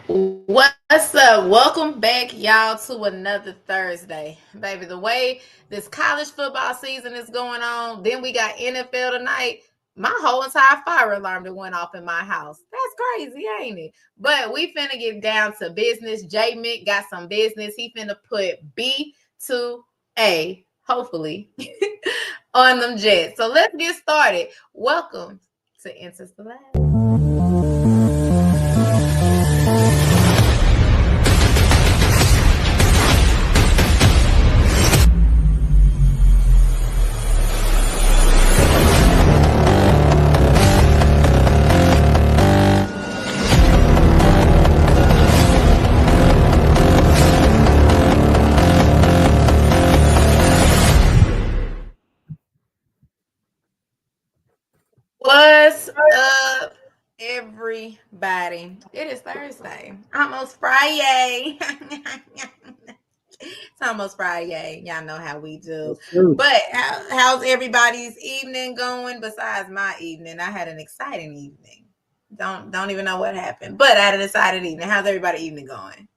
What's up? Welcome back, y'all, to another Thursday. Baby, the way this college football season is going on, then we got NFL tonight. My whole entire fire alarm that went off in my house. That's crazy, ain't it? But we finna get down to business. J Mick got some business. He finna put B to A, hopefully, on them Jets. So let's get started. Welcome to Enter the Lab. What's up, everybody? It is Thursday. Almost Friday. It's almost Friday. Y'all know how we do. But how's everybody's evening going? Besides my evening, I had an exciting evening. Don't even know what happened, but I had an exciting evening. How's everybody evening going?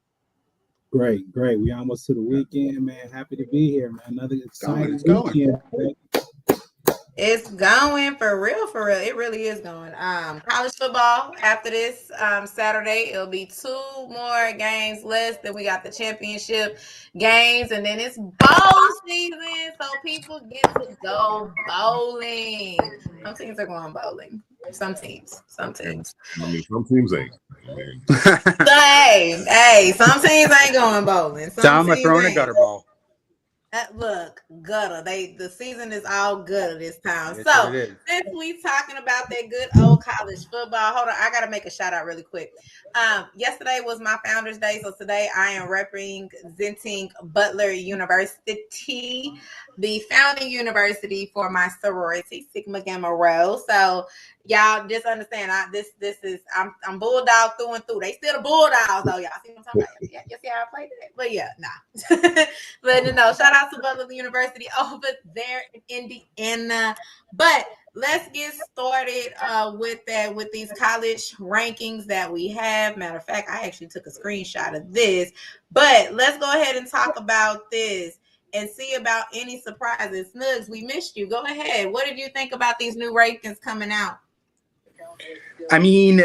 Great. We almost to the weekend, man. Happy to be here, man. Another exciting weekend. It's going for real. It really is going. College football after this Saturday, it'll be 2 more games less. Then we got the championship games, and then it's bowl season, so people get to go bowling. Some teams are going bowling. Some teams. I mean, some teams ain't. Hey, some teams ain't going bowling. Some are throwing a gutter ball. Look, gutter. The season is all gutter this time. Yes, so since we talking about that good old college football, hold on, I gotta make a shout out really quick. Yesterday was my Founders Day, so today I am representing Butler University, the founding university for my sorority, Sigma Gamma Rho. So y'all just understand, I'm bulldog through and through. They still the bulldogs though, y'all see what I'm talking about? Yeah, you see how I played that? But yeah, nah. But no, shout out to Butler University over there in Indiana. But let's get started with these college rankings that we have. Matter of fact, I actually took a screenshot of this. But let's go ahead and talk about this and see about any surprises. Snugs, we missed you. Go ahead. What did you think about these new rankings coming out? I mean,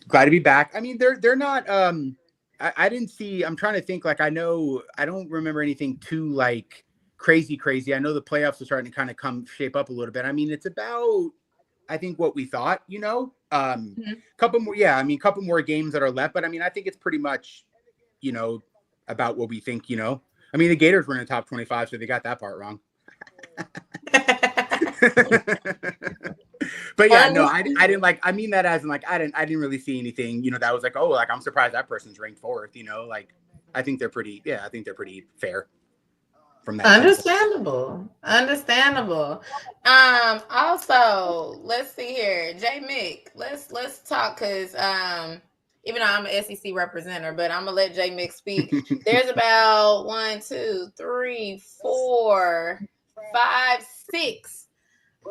glad to be back. I mean, they're not. I didn't see. I'm trying to think. Like, I don't remember anything too like crazy. I know the playoffs are starting to kind of shape up a little bit. I mean, it's about, I think, what we thought. Couple more. Yeah, I mean, couple more games that are left. But I mean, I think it's pretty much, about what we think. I mean, the Gators were in the top 25, so they got that part wrong. But yeah, no, I didn't like. I mean that as in like I didn't really see anything. That was like, oh, like I'm surprised that person's ranked fourth. Like I think they're pretty. Yeah, I think they're pretty fair. From that. Understandable. Also, let's see here, J Mick. Let's talk because even though I'm an SEC representative, but I'm gonna let J Mick speak. There's about 1, 2, 3, 4, 5, 6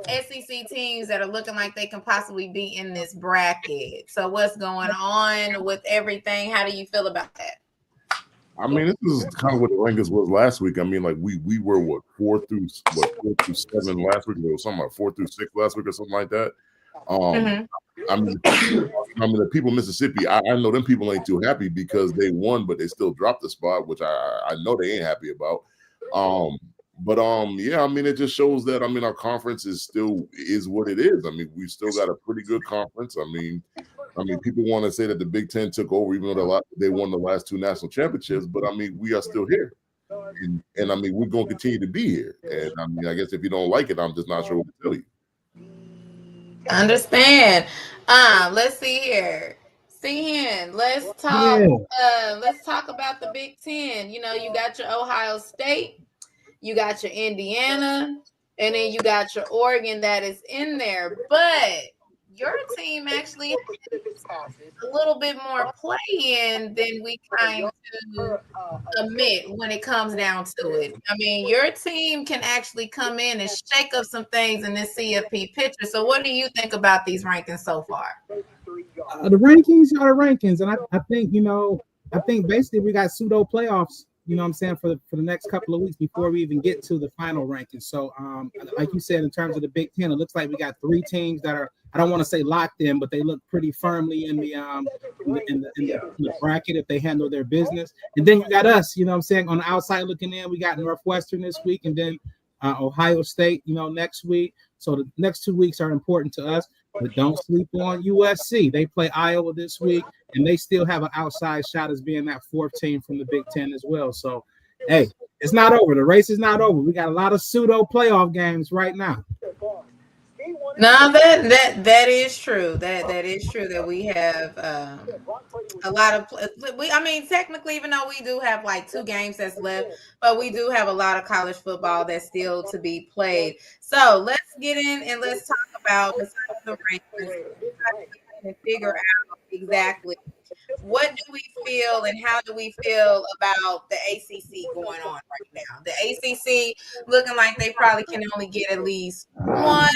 SEC teams that are looking like they can possibly be in this bracket. So what's going on with everything? How do you feel about that? I mean, this is kind of what the rankings was last week. I mean, like we were 4 through 7 last week. It was something like 4 through 6 last week or something like that. I mean, the people in Mississippi, I know them people ain't too happy because they won, but they still dropped the spot, which I know they ain't happy about. Yeah, I mean, it just shows that, I mean, our conference is what it is. I mean, we still got a pretty good conference. I mean, people want to say that the Big Ten took over, even though they won the last 2 national championships. But I mean, we are still here, and I mean, we're going to continue to be here. And I mean, I guess if you don't like it, I'm just not sure what to tell you. Understand. Let's see here. Let's talk. Let's talk about the Big Ten. You got your Ohio State. You got your Indiana, and then you got your Oregon that is in there. But your team actually has a little bit more play-in than we kind of admit when it comes down to it. I mean, your team can actually come in and shake up some things in this CFP picture. So what do you think about these rankings so far? The rankings are the rankings, and I think I think basically we got pseudo playoffs. You know what I'm saying for the next couple of weeks before we even get to the final rankings. So like you said, in terms of the Big Ten, it looks like we got 3 teams that are, I don't want to say locked in, but they look pretty firmly in the bracket if they handle their business. And then you got us, you know what I'm saying, on the outside looking in. We got Northwestern this week, and then Ohio State, next week. So the next 2 weeks are important to us. But don't sleep on USC. They play Iowa this week, and they still have an outside shot as being that 4th team from the Big Ten as well. So, hey, it's not over. The race is not over. We got a lot of pseudo playoff games right now. No, that is true. That is true that we have a lot of technically, even though we do have like 2 games that's left, but we do have a lot of college football that's still to be played. So let's get in and let's talk about besides the rankings and figure out exactly what do we feel and how do we feel about the ACC going on right now. The ACC looking like they probably can only get at least 1,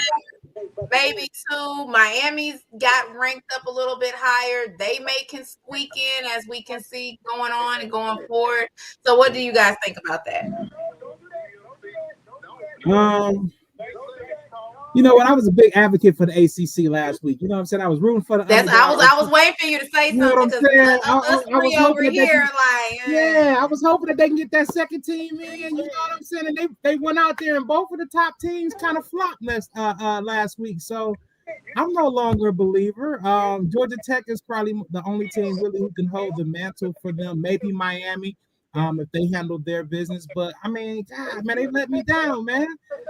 maybe 2. Miami's got ranked up a little bit higher. They can squeak in, as we can see going on and going forward. So what do you guys think about that? You know what? I was a big advocate for the ACC last week. You know what I'm saying? I was rooting for the underdog. I was waiting for you to say something because us three over here, I was hoping that they can get that 2nd team in. You know what I'm saying? And they went out there, and both of the top teams kind of flopped last week. So I'm no longer a believer. Georgia Tech is probably the only team really who can hold the mantle for them. Maybe Miami, if they handle their business. But I mean, God, man, they let me down, man.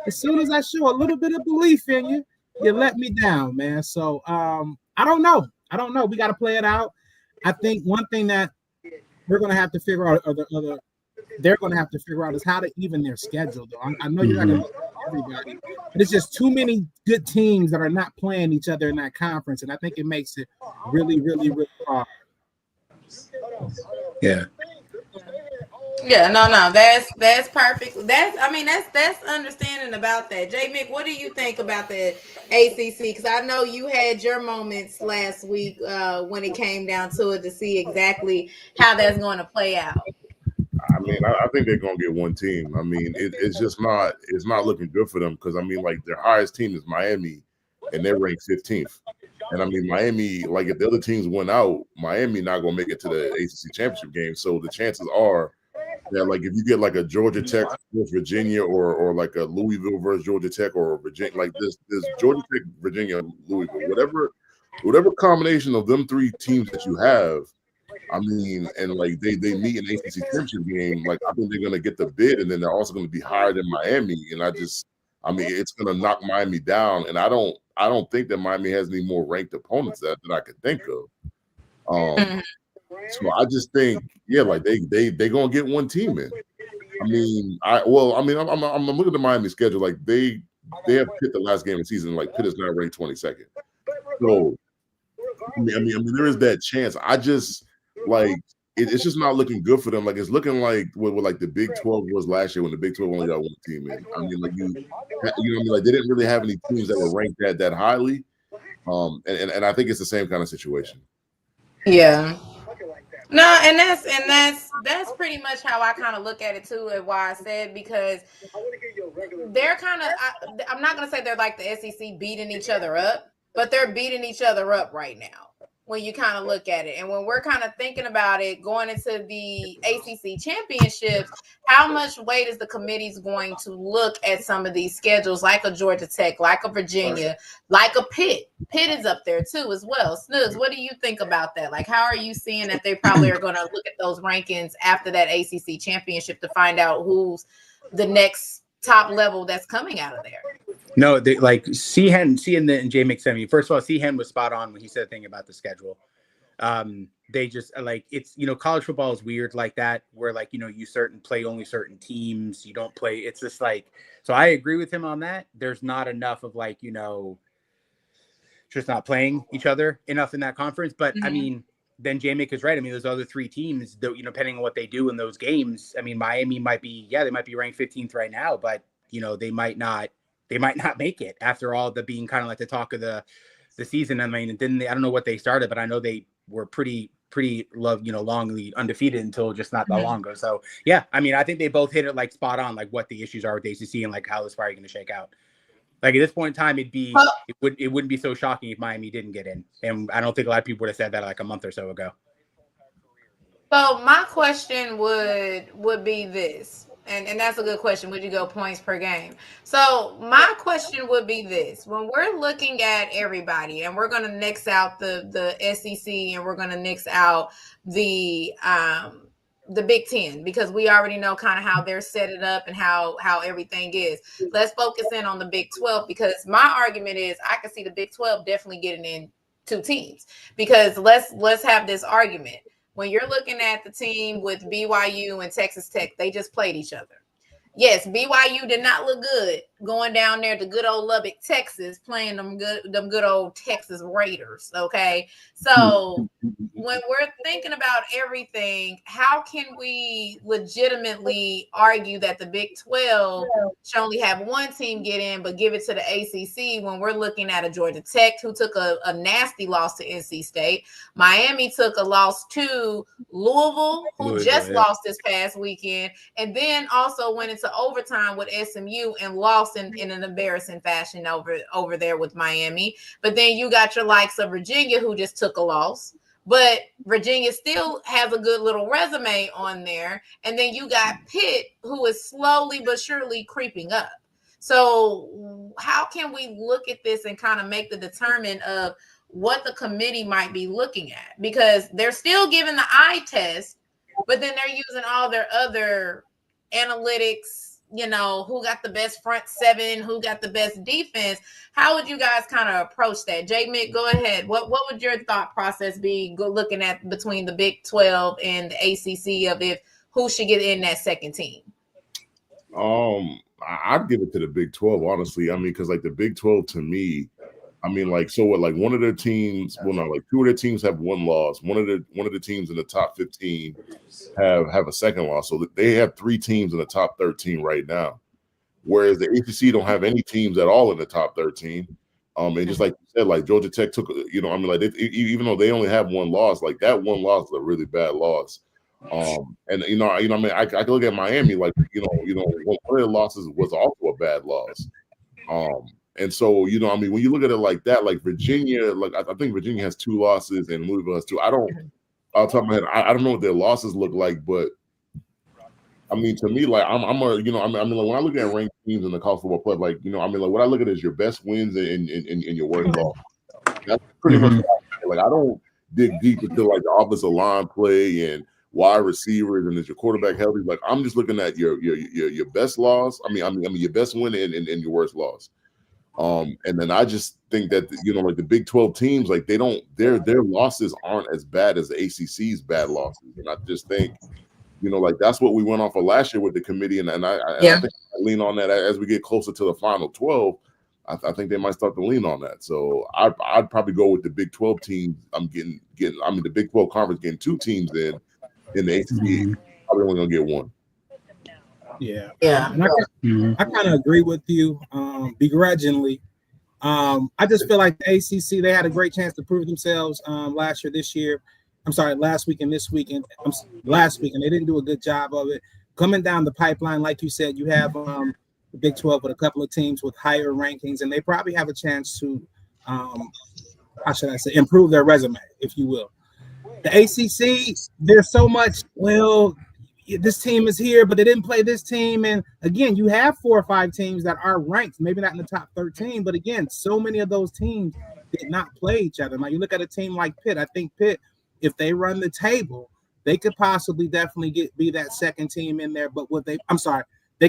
As soon as I show a little bit of belief in you, you let me down, man. So I don't know. We got to play it out. I think one thing that we're gonna have to figure out, they're gonna have to figure out, is how to even their schedule. Though I know you're not gonna look at everybody, but it's just too many good teams that are not playing each other in that conference, and I think it makes it really, really, really hard. Yeah. Yeah, no, that's perfect. That's understanding about that. J. Mick, what do you think about the ACC? Because I know you had your moments last week when it came down to it to see exactly how that's going to play out. I mean, I think they're gonna get 1 team. I mean, it's just not looking good for them because I mean, like their highest team is Miami, and they're ranked 15th. And I mean, Miami, like if the other teams went out, Miami not gonna make it to the ACC championship game. So the chances are that, like, if you get like a Georgia Tech versus Virginia, or like a Louisville versus Georgia Tech, or Virginia, like this Georgia Tech, Virginia, Louisville, whatever combination of them 3 teams that you have, I mean, and like they meet in the ACC championship game, like I think they're gonna get the bid, and then they're also gonna be higher than Miami, and I mean, it's gonna knock Miami down, and I don't think that Miami has any more ranked opponents that I could think of. So I just think, yeah, like they gonna get 1 team in. I mean, I'm looking at the Miami schedule. Like they have Pitt the last game of the season. Like Pitt is now ranked 22nd. So I mean, there is that chance. I just like it's just not looking good for them. Like it's looking like what like the Big 12 was last year when the Big 12 only got 1 team in. I mean, like you know what I mean? Like they didn't really have any teams that were ranked that highly. And I think it's the same kind of situation. Yeah. No, and that's pretty much how I kind of look at it too, and why I said, because they're kind of, I'm not gonna say they're like the SEC beating each other up, but they're beating each other up right now when you kind of look at it. And when we're kind of thinking about it going into the ACC championships, how much weight is the committees going to look at some of these schedules, like a Georgia Tech, like a Virginia, like a Pitt? Pitt is up there too as well. Snoods, what do you think about that? Like, how are you seeing that they probably are going to look at those rankings after that ACC championship to find out who's the next top level that's coming out of there? No, they like Seahan and Jay McSemi. First of all, Seahan was spot on when he said the thing about the schedule. They just like, it's, college football is weird like that, where like, you play only certain teams. You don't play. It's just like, so I agree with him on that. There's not enough of like, just not playing each other enough in that conference. But I mean, then J-Mick is right. I mean, those other 3 teams, depending on what they do in those games, I mean, Miami might be ranked 15th right now, but they might not make it after all the being kind of like the talk of the the season. I mean, I don't know what they started, but I know they were pretty longly undefeated until just not that long ago. So yeah, I mean, I think they both hit it like spot on, like what the issues are with the ACC and like how this probably going to shake out. Like at this point in time, it wouldn't be so shocking if Miami didn't get in, and I don't think a lot of people would have said that like a month or so ago. So my question would be this, and that's a good question. Would you go points per game? So my question would be this: when we're looking at everybody, and we're going to nix out the SEC, and we're going to nix out the Big Ten, because we already know kind of how they're set it up and how everything is. Let's focus in on the Big 12, because my argument is I can see the Big 12 definitely getting in 2 teams, because let's have this argument. When you're looking at the team with BYU and Texas Tech, they just played each other. Yes, BYU did not look good going down there to good old Lubbock, Texas, playing them good old Texas Raiders. Okay, so when we're thinking about everything, how can we legitimately argue that the Big 12 should only have one team get in, but give it to the ACC when we're looking at a Georgia Tech who took a nasty loss to NC State? Miami took a loss to Louisville, who just lost this past weekend, and then also went into overtime with SMU and lost in an embarrassing fashion over there with Miami. But then you got your likes of Virginia, who just took a loss. But Virginia still has a good little resume on there. And then you got Pitt, who is slowly but surely creeping up. So how can we look at this and kind of make the determine of what the committee might be looking at? Because they're still giving the eye test, but then they're using all their other analytics, who got the best front seven, who got the best defense. How would you guys kind of approach that? J. Mick, go ahead. What would your thought process be looking at between the Big 12 and the ACC of who should get in that second team? I'd give it to the Big 12, honestly. I mean, because like the Big 12 to me, I mean, like, so what, like one of their teams, well, no, like 2 of their teams have 1 loss. One of the teams in the top 15 have a second loss. So they have 3 teams in the top 13 right now. Whereas the ACC don't have any teams at all in the top 13. And just like you said, like Georgia Tech took, I mean, like even though they only have 1 loss, like that 1 loss is a really bad loss. And I mean, I can look at Miami, like, one of their losses was also a bad loss. And so, I mean, when you look at it like that, like Virginia, like I think Virginia has 2 losses and Louisville has 2. Off the top of my head, I don't know what their losses look like, but I mean, to me, like I mean, like when I look at ranked teams in the college football play, like, I mean, like what I look at is your best wins and your worst loss. That's pretty much like I don't dig deep into like the offensive line play and wide receivers and is your quarterback healthy. Like I'm just looking at your best loss. I mean your best win and your worst loss. And then I just think that like the Big 12 teams, like their losses aren't as bad as the ACC's bad losses, and I just think like that's what we went off of last year with the committee, and I think I lean on that as we get closer to the final 12. I think they might start to lean on that. So I'd probably go with the Big 12 teams. I mean the Big 12 conference getting 2 teams in the ACC. Probably only gonna get 1. Yeah. And I kind of agree with you, begrudgingly. I just feel like the ACC, they had a great chance to prove themselves last week and this week, and last week, and they didn't do a good job of it. Coming down the pipeline, like you said, you have the Big 12 with a couple of teams with higher rankings, and they probably have a chance to, how should I say, improve their resume, if you will. The ACC, there's so much, this team is here, but they didn't play this team. And again, you have 4 or 5 teams that are ranked, maybe not in the top 13, but again, so many of those teams did not play each other. Now you look at a team like Pitt. I think Pitt, if they run the table, they could possibly definitely be that second team in there. But they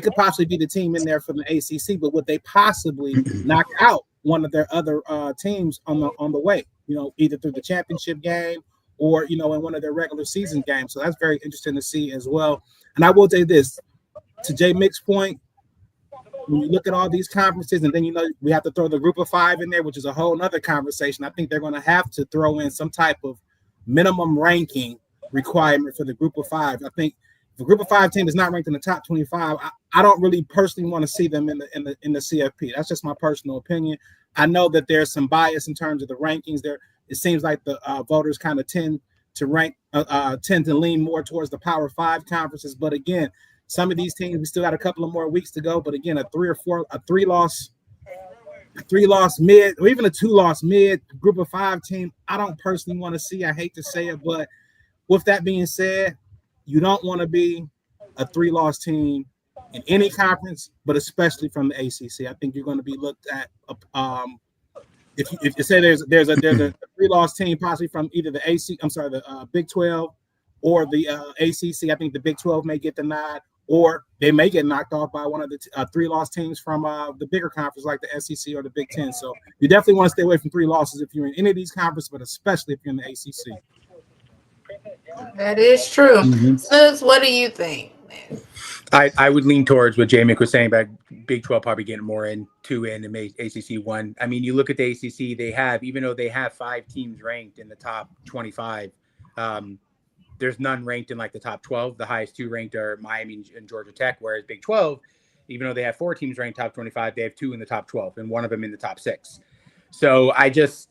could possibly be the team in there from the ACC, but would they possibly knock out one of their other teams on the way, either through the championship game or, in one of their regular season games. So that's very interesting to see as well. And I will say this, to Jay Mick's point, when you look at all these conferences, and then, we have to throw the group of 5 in there, which is a whole nother conversation. I think they're going to have to throw in some type of minimum ranking requirement for the group of 5. I think If a group of 5 team is not ranked in the top 25, I don't really personally want to see them in the CFP. That's just my personal opinion. I know that there's some bias in terms of the rankings. There, it seems like the voters kind of tend to lean more towards the Power 5 conferences. But again, some of these teams, we still got a couple of more weeks to go. But again, a three loss mid, or even a 2-loss mid group of 5 team, I don't personally want to see. I hate to say it, but with that being said, you don't want to be a 3-loss team in any conference, but especially from the ACC. I think you're going to be looked at. If you say there's a 3-loss team possibly from either the Big 12 or the ACC, I think the Big 12 may get the nod, or they may get knocked off by one of the 3-loss teams from the bigger conference like the SEC or the Big 10. So you definitely want to stay away from 3 losses if you're in any of these conferences, but especially if you're in the ACC. That is true. Snooks, what do you think, man? I would lean towards what J-Mick was saying about Big 12 probably getting more in, 2 in, and ACC 1. I mean, you look at the ACC, they have, even though they have 5 teams ranked in the top 25, there's none ranked in like the top 12. The highest 2 ranked are Miami and Georgia Tech, whereas Big 12, even though they have 4 teams ranked top 25, they have 2 in the top 12 and one of them in the top 6. So I just,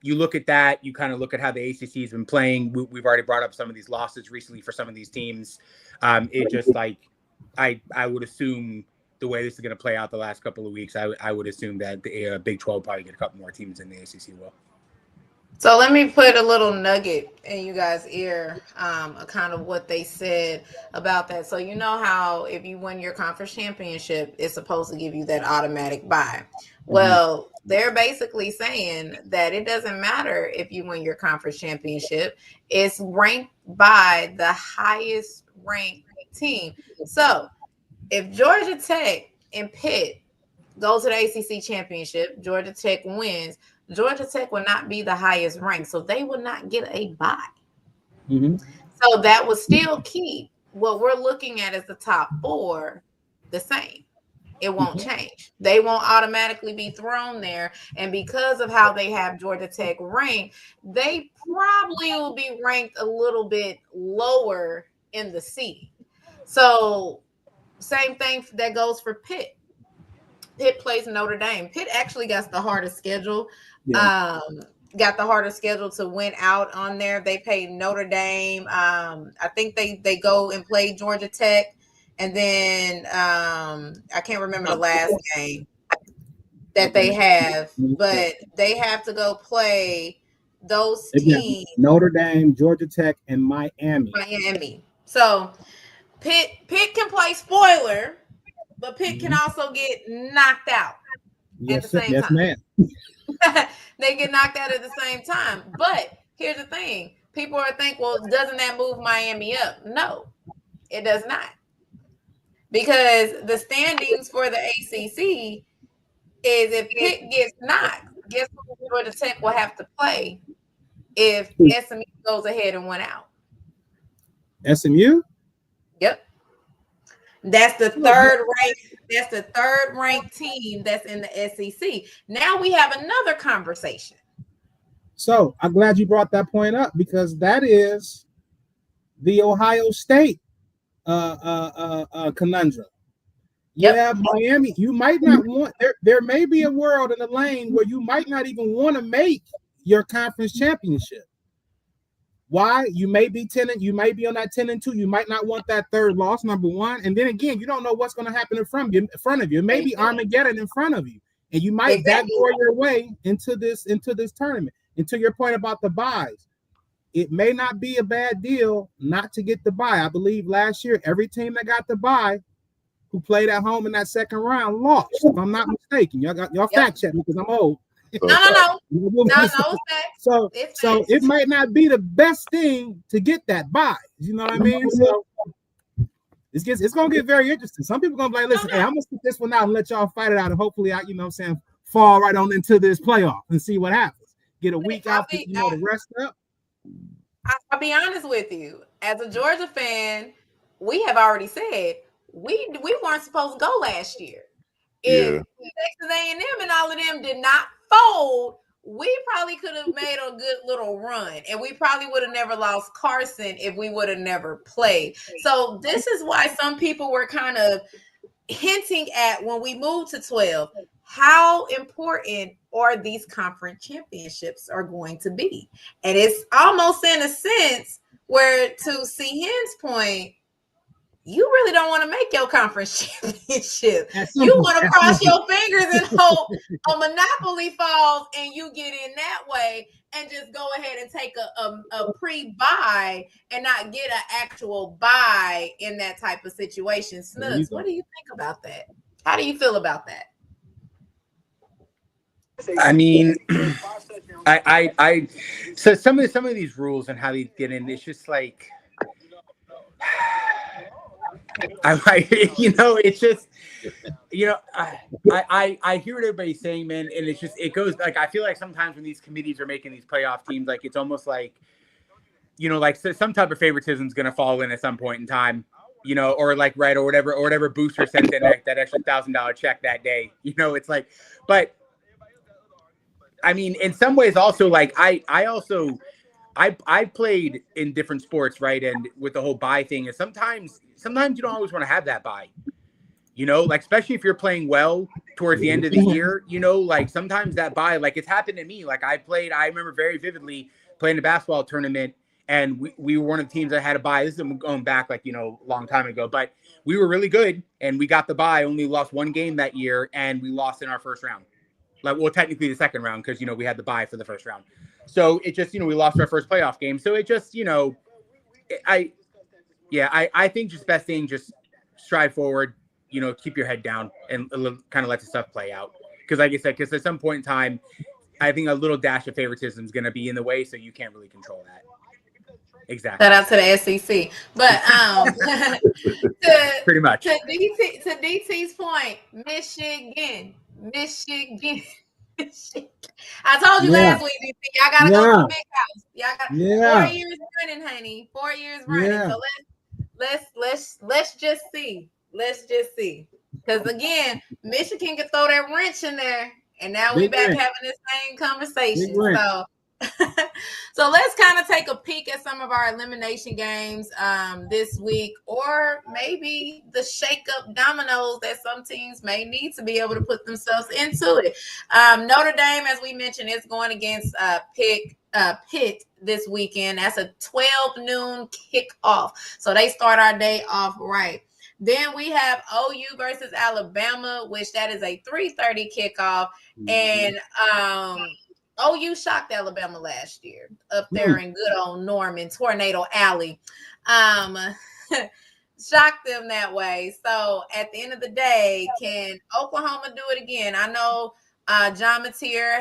you look at that, you kind of look at how the ACC has been playing. We've already brought up some of these losses recently for some of these teams. It just like, I would assume the way this is going to play out the last couple of weeks, I would assume that the Big 12 probably get a couple more teams than the ACC will. So let me put a little nugget in you guys' ear, kind of what they said about that. So you know how if you win your conference championship, it's supposed to give you that automatic bye. Well, they're basically saying that it doesn't matter if you win your conference championship. It's ranked by the highest ranked team. So if Georgia Tech and Pitt go to the ACC championship, Georgia Tech wins, Georgia Tech will not be the highest ranked, so they will not get a bye. So that will still keep what we're looking at as the top 4 the same. It won't change. They won't automatically be thrown there. And because of how they have Georgia Tech ranked, they probably will be ranked a little bit lower in the seed. So same thing that goes for Pitt. Pitt plays Notre Dame. Pitt actually got the hardest schedule. Got the hardest schedule to win out on there. They played Notre Dame. I think they go and play Georgia Tech. And then I can't remember the last game that they have, but they have to go play those teams. Notre Dame, Georgia Tech, and Miami. So Pitt can play spoiler, but Pitt can also get knocked out at the same time. Ma'am. They get knocked out at the same time. But here's the thing. People are thinking, well, doesn't that move Miami up? No, it does not. Because the standings for the ACC is if Pitt gets knocked, guess who Georgia Tech will have to play if SMU goes ahead and went out? SMU? Yep. That's the third ranked. That's the third ranked team that's in the SEC. Now we have another conversation. So I'm glad you brought that point up because that is the Ohio State conundrum. Yeah, Miami, you might not want there may be a world in the lane where you might not even want to make your conference championship. Why? You may be 10 and you might be on that 10-2. You might not want that 3rd loss, number 1. And then again, you don't know what's going to happen in front of you. Maybe Armageddon in front of you. And you might backdoor your way into this tournament. And to your point about the buys, it may not be a bad deal not to get the bye. I believe last year, every team that got the bye who played at home in that 2nd round lost, if I'm not mistaken. Y'all fact check me because I'm old. No. So it might not be the best thing to get that bye. You know what I mean? So it's gonna get very interesting. Some people gonna be like, listen, hey, I'm gonna stick this one out and let y'all fight it out, and hopefully I, fall right on into this playoff and see what happens. Get a week out to rest up. I'll be honest with you. As a Georgia fan, we have already said we weren't supposed to go last year. If Texas A&M and all of them did not fold, we probably could have made a good little run, and we probably would have never lost Carson if we would have never played. So this is why some people were kind of hinting at, when we move to 12, how important are these conference championships are going to be. And it's almost in a sense where, to see Hen's point, you really don't want to make your conference championship. You want to cross your fingers and hope a monopoly falls and you get in that way, and just go ahead and take a pre-buy and not get an actual buy in that type of situation. Snugs, what do you think about that? How do you feel about that? I mean, so some of these rules and how they get in, it's just like, it's just, I hear what everybody's saying, man, and it's just, it goes like, I feel like sometimes when these committees are making these playoff teams, like it's almost like, like some type of favoritism is going to fall in at some point in time, or like, right, or whatever booster sent in that extra $1,000 check that day, it's like, but I mean, in some ways also, like I played in different sports, right? And with the whole buy thing, and sometimes you don't always want to have that buy, like, especially if you're playing well towards the end of the year, like sometimes that buy, like it's happened to me. Like I remember very vividly playing a basketball tournament, and we were one of the teams that had a buy. This is going back like, a long time ago, but we were really good and we got the buy, only lost one game that year, and we lost in our first round. Like, well, technically the second round, because, we had the bye for the first round. So it just, we lost our first playoff game. So it just, I think just best thing, just strive forward, keep your head down and kind of let the stuff play out. Because like I said, at some point in time, I think a little dash of favoritism is going to be in the way. So you can't really control that. Exactly. Shout out to the SEC. But pretty much. To DT's point, Michigan. I told you last week, DT, y'all gotta go to the big house. Y'all got 4 years running, honey. 4 years running. So let's just see. Let's just see. Because again, Michigan can throw that wrench in there, and now we back having this same conversation. So let's kind of take a peek at some of our elimination games this week, or maybe the shake-up dominoes that some teams may need to be able to put themselves into it. Notre Dame, as we mentioned, is going against Pitt this weekend. That's a 12 noon kickoff. So they start our day off right. Then we have OU versus Alabama, which that is a 3:30 kickoff. And OU shocked Alabama last year up there in good old Norman, Tornado Alley. Shocked them that way. So at the end of the day, can Oklahoma do it again? I know John Mateer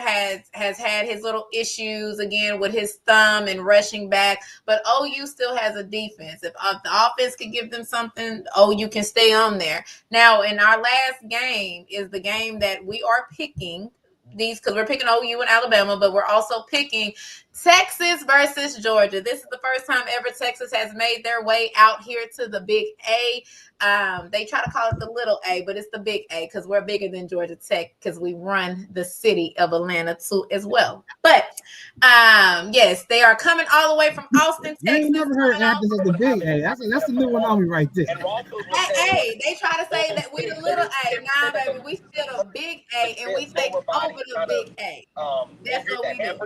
has had his little issues again with his thumb and rushing back, but OU still has a defense. If the offense can give them something, OU can stay on there. Now, in our last game is the game that we are picking these, because we're picking OU and Alabama, but we're also picking Texas versus Georgia. This is the first time ever Texas has made their way out here to the Big A. They try to call it the little A, but it's the Big A because we're bigger than Georgia Tech because we run the city of Atlanta too as well. But yes, they are coming all the way from Austin, Texas. I ain't never heard Athens as the Big A. That's the new one on me right there. Hey, they try to say that we the little A. Nah, baby, we still the Big A, and we take over the Big A. That's what we do.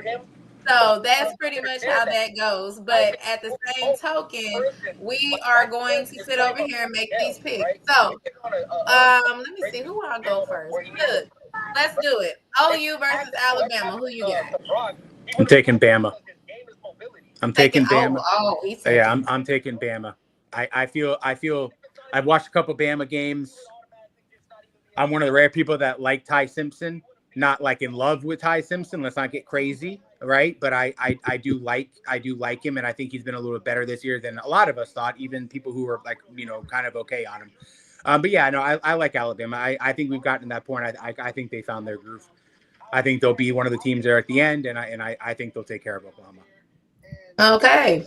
So that's pretty much how that goes. But at the same token, we are going to sit over here and make these picks. So let me see, who want to go first? Good. Let's do it. OU versus Alabama. Who you got? I'm taking Bama. I'm taking Bama. Yeah, I'm taking Bama. I feel I've watched a couple Bama games. I'm one of the rare people that like Ty Simpson. Not like in love with Ty Simpson. Let's not get crazy, right? But I do like him, and I think he's been a little bit better this year than a lot of us thought, even people who were like, kind of okay on him. But yeah, no, I like Alabama. I think we've gotten to that point. I think they found their groove. I think they'll be one of the teams there at the end, and I think they'll take care of Oklahoma. Okay.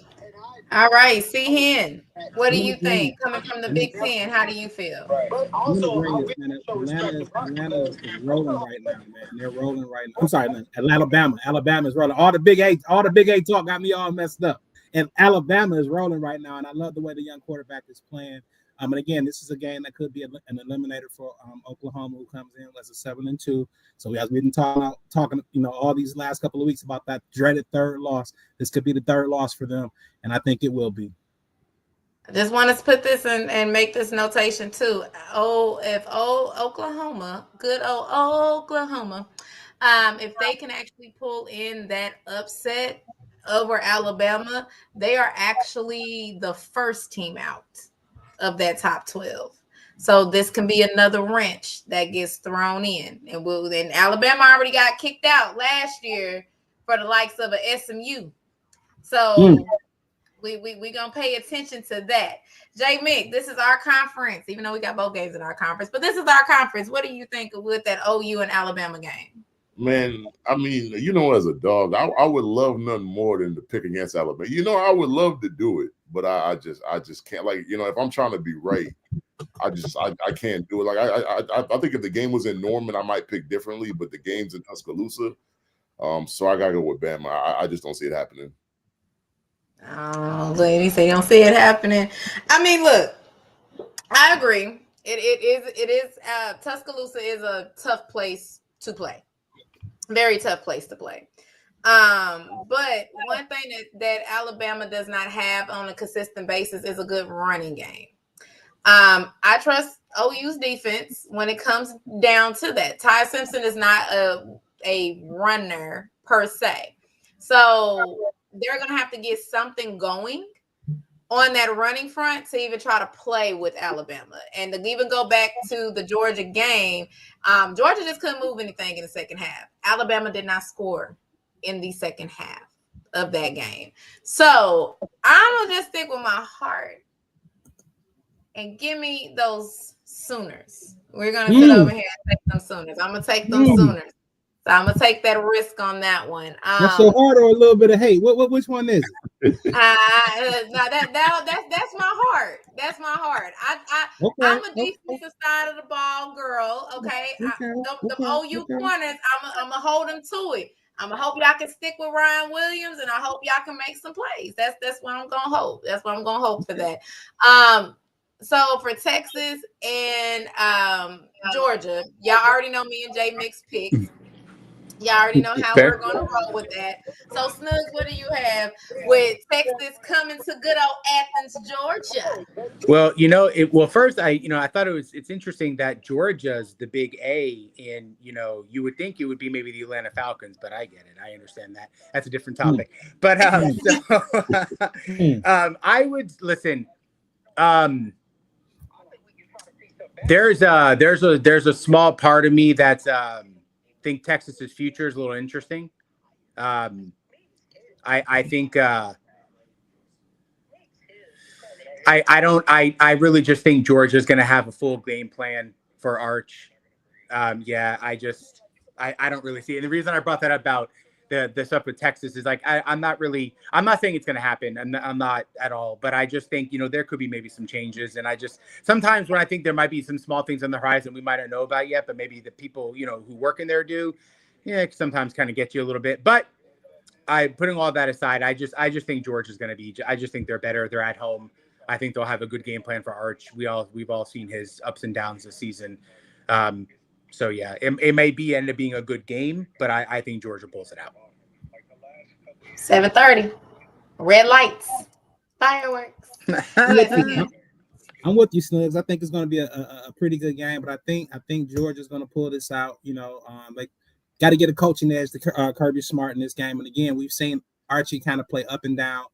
All right, see Hen. What do I'm gonna you bring think? Coming from the I'm, Big Ten, how do you feel? I'm gonna bring this, man. Atlanta is rolling right now, man. They're rolling right now. I'm sorry, man. Alabama is rolling. All the Big Eight talk got me all messed up. And Alabama is rolling right now, and I love the way the young quarterback is playing. And again, this is a game that could be an eliminator for Oklahoma, who comes in as a 7-2. So as we've been talking, all these last couple of weeks about that dreaded third loss. This could be the third loss for them, and I think it will be. I just want to put this in and make this notation too. If Oklahoma, good old Oklahoma, if they can actually pull in that upset over Alabama, they are actually the first team out of that top 12. So this can be another wrench that gets thrown in. And Alabama already got kicked out last year for the likes of a SMU. So we gonna pay attention to that. J Mick, this is our conference, even though we got both games in our conference, but this is our conference. What do you think with that OU and Alabama game? Man, I mean, as a dog, I would love nothing more than to pick against Alabama. I would love to do it, but I just can't. Like, if I'm trying to be right, I can't do it. Like, I think if the game was in Norman, I might pick differently, but the game's in Tuscaloosa, so I gotta go with Bama. I just don't see it happening. Oh, lady, say you don't see it happening. I mean, look, I agree. It is. Tuscaloosa is a tough place to play. Very tough place to play. But one thing that Alabama does not have on a consistent basis is a good running game. I trust OU's defense when it comes down to that. Ty Simpson is not a runner per se. So they're going to have to get something going on that running front to even try to play with Alabama. And to even go back to the Georgia game, Georgia just couldn't move anything in the second half. Alabama did not score in the second half of that game. So I'm going to just stick with my heart and give me those Sooners. We're going to sit over here and take them Sooners. I'm going to take them Sooners. So I'm gonna take that risk on that one. That's so hard, or a little bit of hate. Which one is it? No, that's my heart. That's my heart. I'm a defensive side of the ball girl. Okay, the OU corners. I'm gonna hold them to it. I'm gonna hope y'all can stick with Ryan Williams, and I hope y'all can make some plays. That's what I'm gonna hope. That's what I'm gonna hope for that. So for Texas and Georgia, y'all already know me and Jay Mick's picks. Y'all already know how we're going to roll with that. So, Snugs, what do you have with Texas coming to good old Athens, Georgia? Well, first, I thought it's interesting that Georgia's the big A, and you would think it would be maybe the Atlanta Falcons, but I get it. I understand that. That's a different topic. But I would listen. There's a small part of me that's think Texas's future is a little interesting. I think I really just think Georgia's going to have a full game plan for Arch. I don't really see it. And the reason I brought that up about the stuff with Texas is like I'm not saying it's going to happen. I'm not at all. But I just think there could be maybe some changes. And sometimes when I think there might be some small things on the horizon we might not know about yet, but maybe the people who work in there do. Yeah, it sometimes kind of get you a little bit. But putting all that aside, I just think Georgia's going to be. I just think they're better. They're at home. I think they'll have a good game plan for Arch. We've all seen his ups and downs this season. So yeah, it may end up being a good game, but I think Georgia pulls it out. 7:30, red lights, fireworks. I'm with you, Snugs. I think it's going to be a pretty good game, but I think Georgia's going to pull this out. Like got to get a coaching edge to Kirby Smart in this game. And again, we've seen Archie kind of play up and down.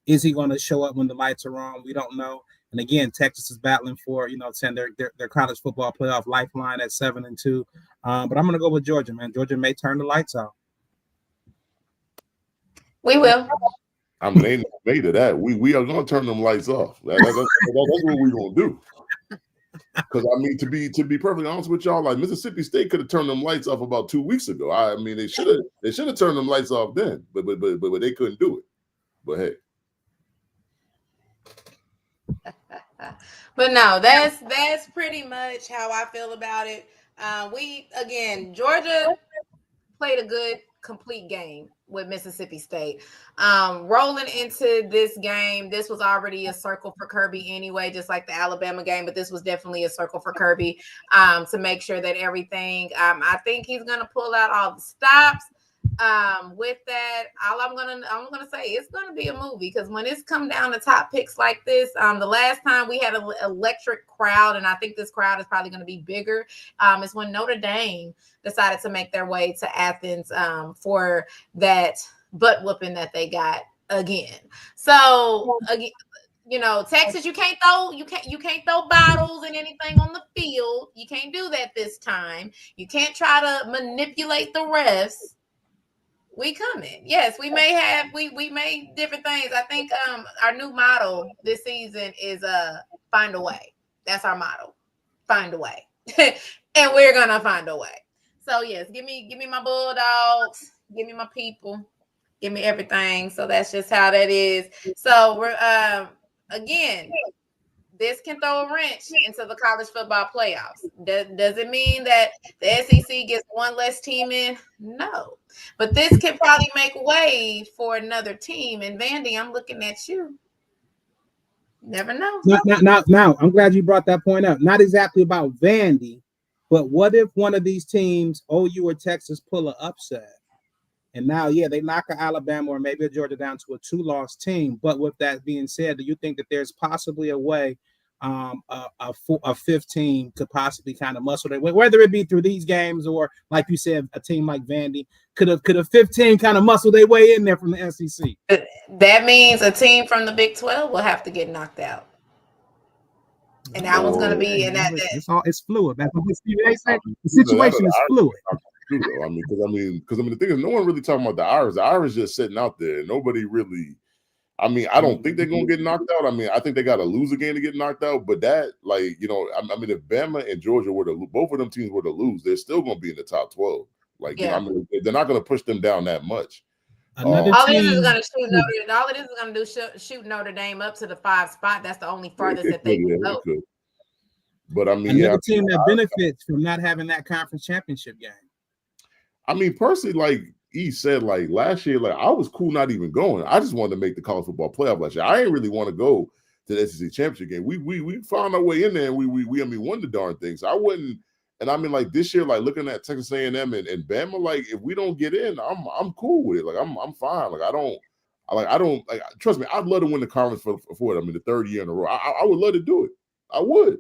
Is he going to show up when the lights are on? We don't know. And again, Texas is battling for, saying their college football playoff lifeline at 7-2. But I'm going to go with Georgia, man. Georgia may turn the lights off. We will. I mean, ain't no way to that. We are going to turn them lights off. That's what we're going to do. Because I mean, to be perfectly honest with y'all, like Mississippi State could have turned them lights off about 2 weeks ago. I mean, they should have turned them lights off then, but they couldn't do it. But hey. But no, that's pretty much how I feel about it. Georgia played a good complete game with Mississippi State. Rolling into this game, this was already a circle for Kirby anyway, just like the Alabama game, but this was definitely a circle for Kirby to make sure that everything, I think he's going to pull out all the stops. With that, all I'm gonna say it's gonna be a movie, because when it's come down to top picks like this, the last time we had an electric crowd, and I think this crowd is probably gonna be bigger, is when Notre Dame decided to make their way to Athens for that butt whooping that they got again. So again, Texas, you can't throw bottles and anything on the field. You can't do that this time. You can't try to manipulate the refs. We coming. Yes, we may different things. I think our new motto this season is find a way. That's our motto. Find a way. And we're gonna find a way. So yes, give me my Bulldogs, give me my people, give me everything. So that's just how that is. So we're again, this can throw a wrench into the college football playoffs. Does it mean that the SEC gets one less team in? No. But this can probably make way for another team. And Vandy, I'm looking at you. Never know. Now, I'm glad you brought that point up. Not exactly about Vandy, but what if one of these teams, OU or Texas, pull an upset? And now, they knock a Alabama or maybe a Georgia down to a 2-loss team. But with that being said, do you think that there's possibly a way a fifth team could possibly kind of muscle their way, whether it be through these games or, like you said, a team like Vandy? Could a 15 kind of muscle their way in there from the SEC? That means a team from the Big 12 will have to get knocked out. And that one's going to be in that. It's fluid. That's what they say. The situation is fluid. I mean, because the thing is, no one really talking about the Irish. The Irish just sitting out there. Nobody really. I mean, I don't think they're gonna get knocked out. I mean, I think they got to lose a game to get knocked out. But that, if Bama and Georgia were to, both of them teams were to lose, they're still gonna be in the top 12. They're not gonna push them down that much. All it is going to shoot Notre Dame up to the 5 spot. That's the only farthest that they can go. But I mean, another team that benefits from not having that conference championship game. I mean, personally, like E said, like last year, like I was cool not even going. I just wanted to make the college football playoff last year. I didn't really want to go to the SEC championship game. We found our way in there, and we won the darn thing. So I wouldn't. And I mean, like this year, like looking at Texas A&M and Bama, like if we don't get in, I'm cool with it. Like I'm fine. Like I don't trust me. I'd love to win the conference for it. I mean, the third year in a row. I would love to do it. I would.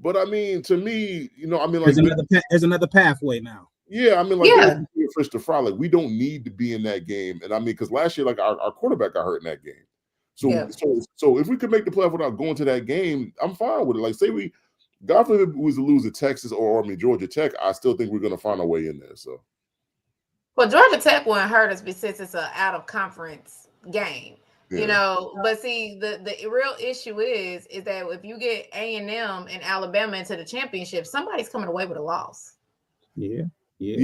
But I mean, to me, there's another pathway now. Yeah, I mean, like fish to fry. Like we don't need to be in that game. And I mean, because last year, like our quarterback got hurt in that game. So if we could make the playoff without going to that game, I'm fine with it. Like say we, God forbid, we was to lose to Texas or Georgia Tech, I still think we're gonna find our way in there. So, well, Georgia Tech wouldn't hurt us since it's an out of conference game. But see, the real issue is that if you get A&M and Alabama into the championship, somebody's coming away with a loss. Yeah.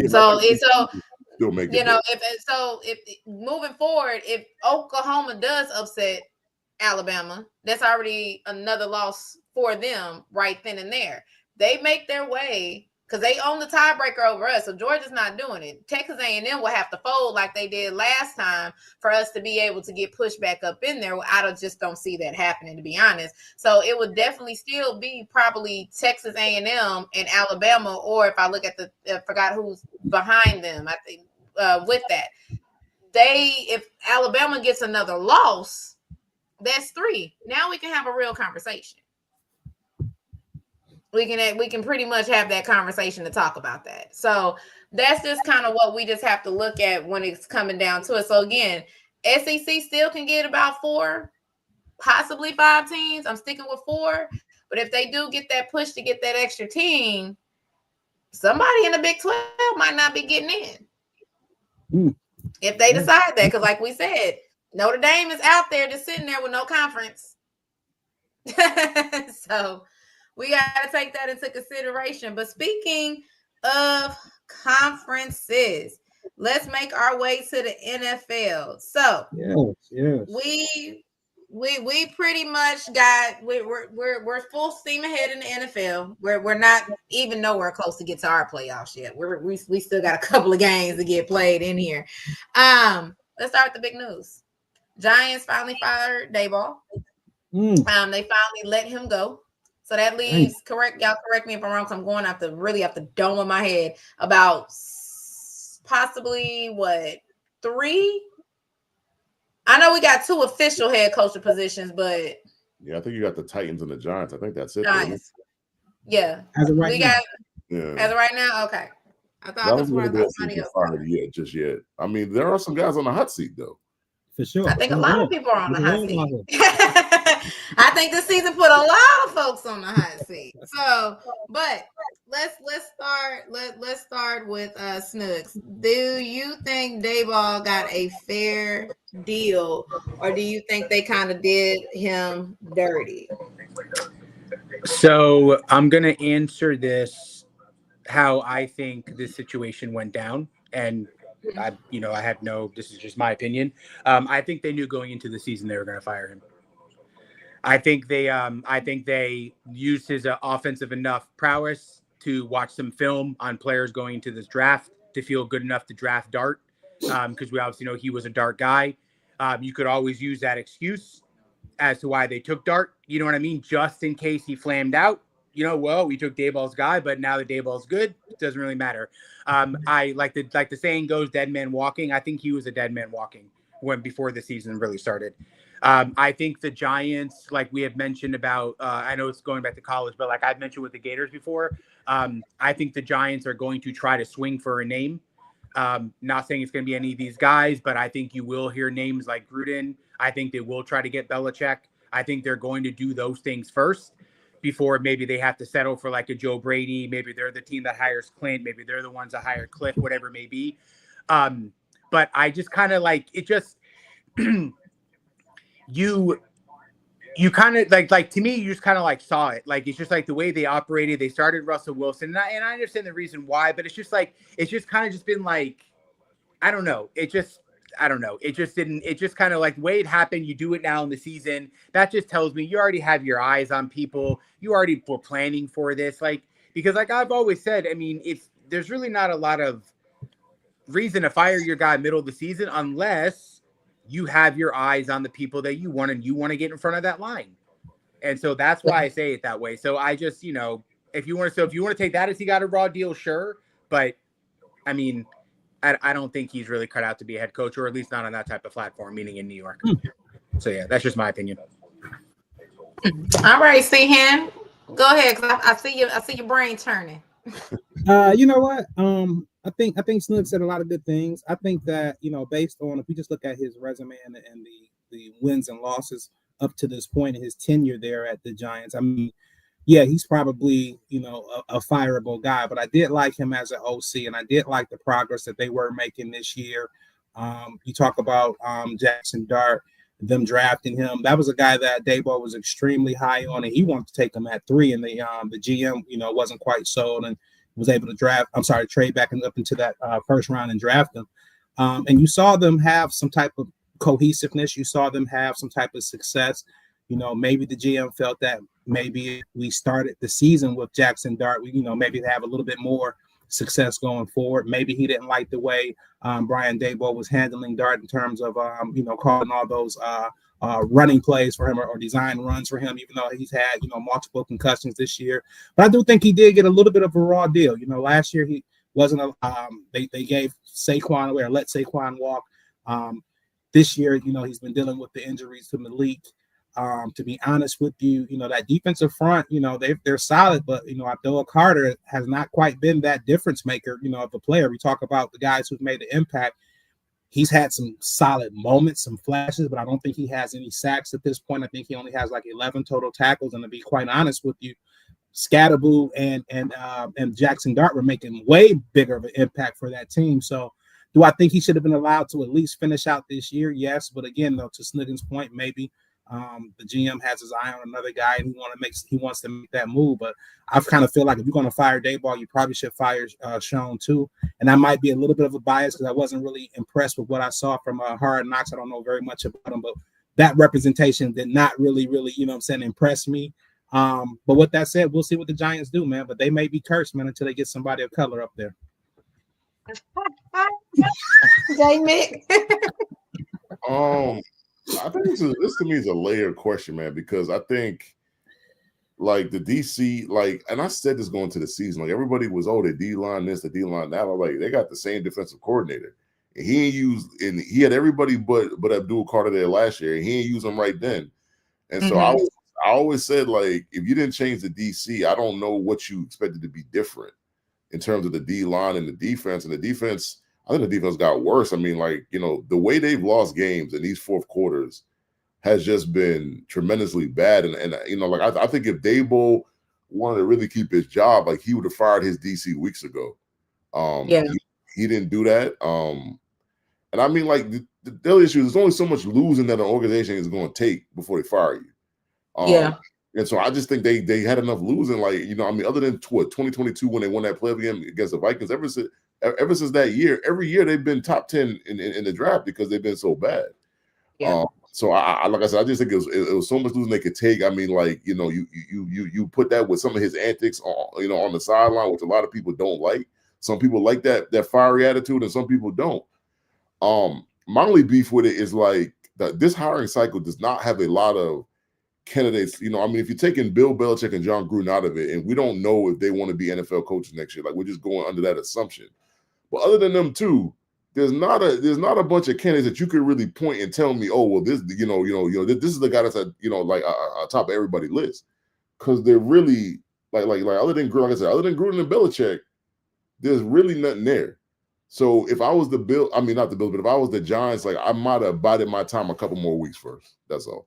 So still make it. If moving forward, if Oklahoma does upset Alabama, that's already another loss for them right then and there. They make their way because they own the tiebreaker over us. So Georgia's not doing it. Texas A&M will have to fold like they did last time for us to be able to get pushed back up in there. I just don't see that happening, to be honest. So it would definitely still be probably Texas A&M and Alabama, or if I look at I forgot who's behind them. I think with that, if Alabama gets another loss, that's 3. Now we can have a real conversation. We can pretty much have that conversation to talk about that. So that's just kind of what we just have to look at when it's coming down to it. So again, SEC still can get about 4, possibly 5 teams. I'm sticking with 4. But if they do get that push to get that extra team, somebody in the Big 12 might not be getting in. If they decide that, because like we said, Notre Dame is out there just sitting there with no conference. So we got to take that into consideration. But speaking of conferences, let's make our way to the NFL. So we pretty much got we're full steam ahead in the NFL. We're not even nowhere close to get to our playoffs yet. We still got a couple of games to get played in here. Let's start with the big news. Giants finally fired Daboll. They finally let him go. So that leaves y'all correct me if I'm wrong. I'm going off the dome of my head about possibly what 3. I know we got 2 official head coaching positions, but yeah, I think you got the Titans and the Giants. I think that's it. Giants. Yeah. As of right we now. got Yeah. as of right now. Okay. I thought I don't that's where I think thought somebody else. fired yet. I mean, there are some guys on the hot seat though. For sure. I think a lot of people are on the hot Yeah. seat. I think this season put a lot of folks on the hot seat. So, but let's start with Snooks. Do you think Daboll got a fair deal, or do you think they kind of did him dirty? So I'm gonna answer this how I think this situation went down, and I have no. This is just my opinion. I think they knew going into the season they were going to fire him. I think they used his offensive enough prowess to watch some film on players going into this draft to feel good enough to draft Dart, because we obviously know he was a Dart guy. You could always use that excuse as to why they took Dart. You know what I mean? Just in case he flammed out. Well, we took Daboll's guy, but now that Daboll's good, it doesn't really matter. I like the saying goes, dead man walking. I think he was a dead man walking before the season really started. I think the Giants, like we have mentioned about, I know it's going back to college, but like I've mentioned with the Gators before, I think the Giants are going to try to swing for a name. Not saying it's going to be any of these guys, but I think you will hear names like Gruden. I think they will try to get Belichick. I think they're going to do those things first before maybe they have to settle for like a Joe Brady. Maybe they're the team that hires Clint. Maybe they're the ones that hire Cliff, whatever it may be. But I just kind of like it just you kind of like to me, you just kind of like saw it. Like, it's just like the way they operated. They started Russell Wilson. And I understand the reason why, but it's just kind of just been like, I don't know. It just kind of like the way it happened. You do it now in the season. That just tells me you already have your eyes on people. You already were planning for this. Like, because like I've always said, I mean, there's really not a lot of reason to fire your guy middle of the season unless you have your eyes on the people that you want and you want to get in front of that line. And so that's why I say it that way. So I just, if you want to take that as he got a raw deal, sure. But I mean, I don't think he's really cut out to be a head coach, or at least not on that type of platform, meaning in New York. So yeah, that's just my opinion. All right, Sehan, go ahead, because I see your brain turning. You know what? I think Snook said a lot of good things. I think that, based on, if we just look at his resume and the wins and losses up to this point in his tenure there at the Giants, I mean, yeah, he's probably, a fireable guy, but I did like him as an OC, and I did like the progress that they were making this year. You talk about Jackson Dart, them drafting him. That was a guy that Daboll was extremely high on, and he wanted to take him at 3, and the GM, wasn't quite sold and was able to trade back up into that first round and draft him. And you saw them have some type of cohesiveness. You saw them have some type of success. Maybe the GM felt that maybe we started the season with Jackson Dart, maybe they have a little bit more success going forward. Maybe he didn't like the way Brian Daboll was handling Dart in terms of, calling all those running plays for him or design runs for him, even though he's had, multiple concussions this year. But I do think he did get a little bit of a raw deal. Last year he wasn't, they gave Saquon away or let Saquon walk. This year, he's been dealing with the injuries to Malik. To be honest with you, that defensive front, they're solid, but Abdul Carter has not quite been that difference maker, of a player. We talk about the guys who've made the impact. He's had some solid moments, some flashes, but I don't think he has any sacks at this point. I think he only has like 11 total tackles. And to be quite honest with you, Scatterboo and Jackson Dart were making way bigger of an impact for that team. So do I think he should have been allowed to at least finish out this year? Yes. But again, though, to Sniggin's point, maybe the GM has his eye on another guy and he wants to make that move. But I kind of feel like if you're going to fire Daboll, you probably should fire Sean too. And that might be a little bit of a bias because I wasn't really impressed with what I saw from Hard Knocks. I don't know very much about him, but that representation did not really, impress me. But with that said, we'll see what the Giants do, man. But they may be cursed, man, until they get somebody of color up there. J-Mick. I think this to me is a layered question, man, because I think like the DC, like, and I said this going to the season, like everybody was, the D-line this, the D-line that. I'm like, they got the same defensive coordinator. And he had everybody but Abdul Carter there last year, and he ain't use them right then. And so I always said, like, if you didn't change the DC, I don't know what you expected to be different in terms of the D-line and the defense. And the defense, I think the defense got worse. I mean, like, the way they've lost games in these fourth quarters has just been tremendously bad. And like, I think if Dable wanted to really keep his job, like, he would have fired his DC weeks ago. He didn't do that. And I mean, like, the other issue is there's only so much losing that an organization is going to take before they fire you. And so I just think they had enough losing, like, I mean, other than 2022 when they won that playoff game against the Vikings, ever since that year, every year they've been top 10 in the draft because they've been so bad. So I like I said, I just think it was so much losing they could take. I mean, like, you put that with some of his antics on the sideline, which a lot of people don't like. Some people like that fiery attitude, and some people don't. My only beef with it is like this hiring cycle does not have a lot of candidates. I mean, if you're taking Bill Belichick and John Gruden out of it, and we don't know if they want to be NFL coaches next year, like, we're just going under that assumption. But other than them two, there's not a bunch of candidates that you could really point and tell me, oh, well, this, this is the guy that's at, like top of everybody's list, because they're really like other than Gruden, like I said, other than Gruden and Belichick, there's really nothing there. So if I was not the Bills, but if I was the Giants, like, I might have bided my time a couple more weeks first. That's all.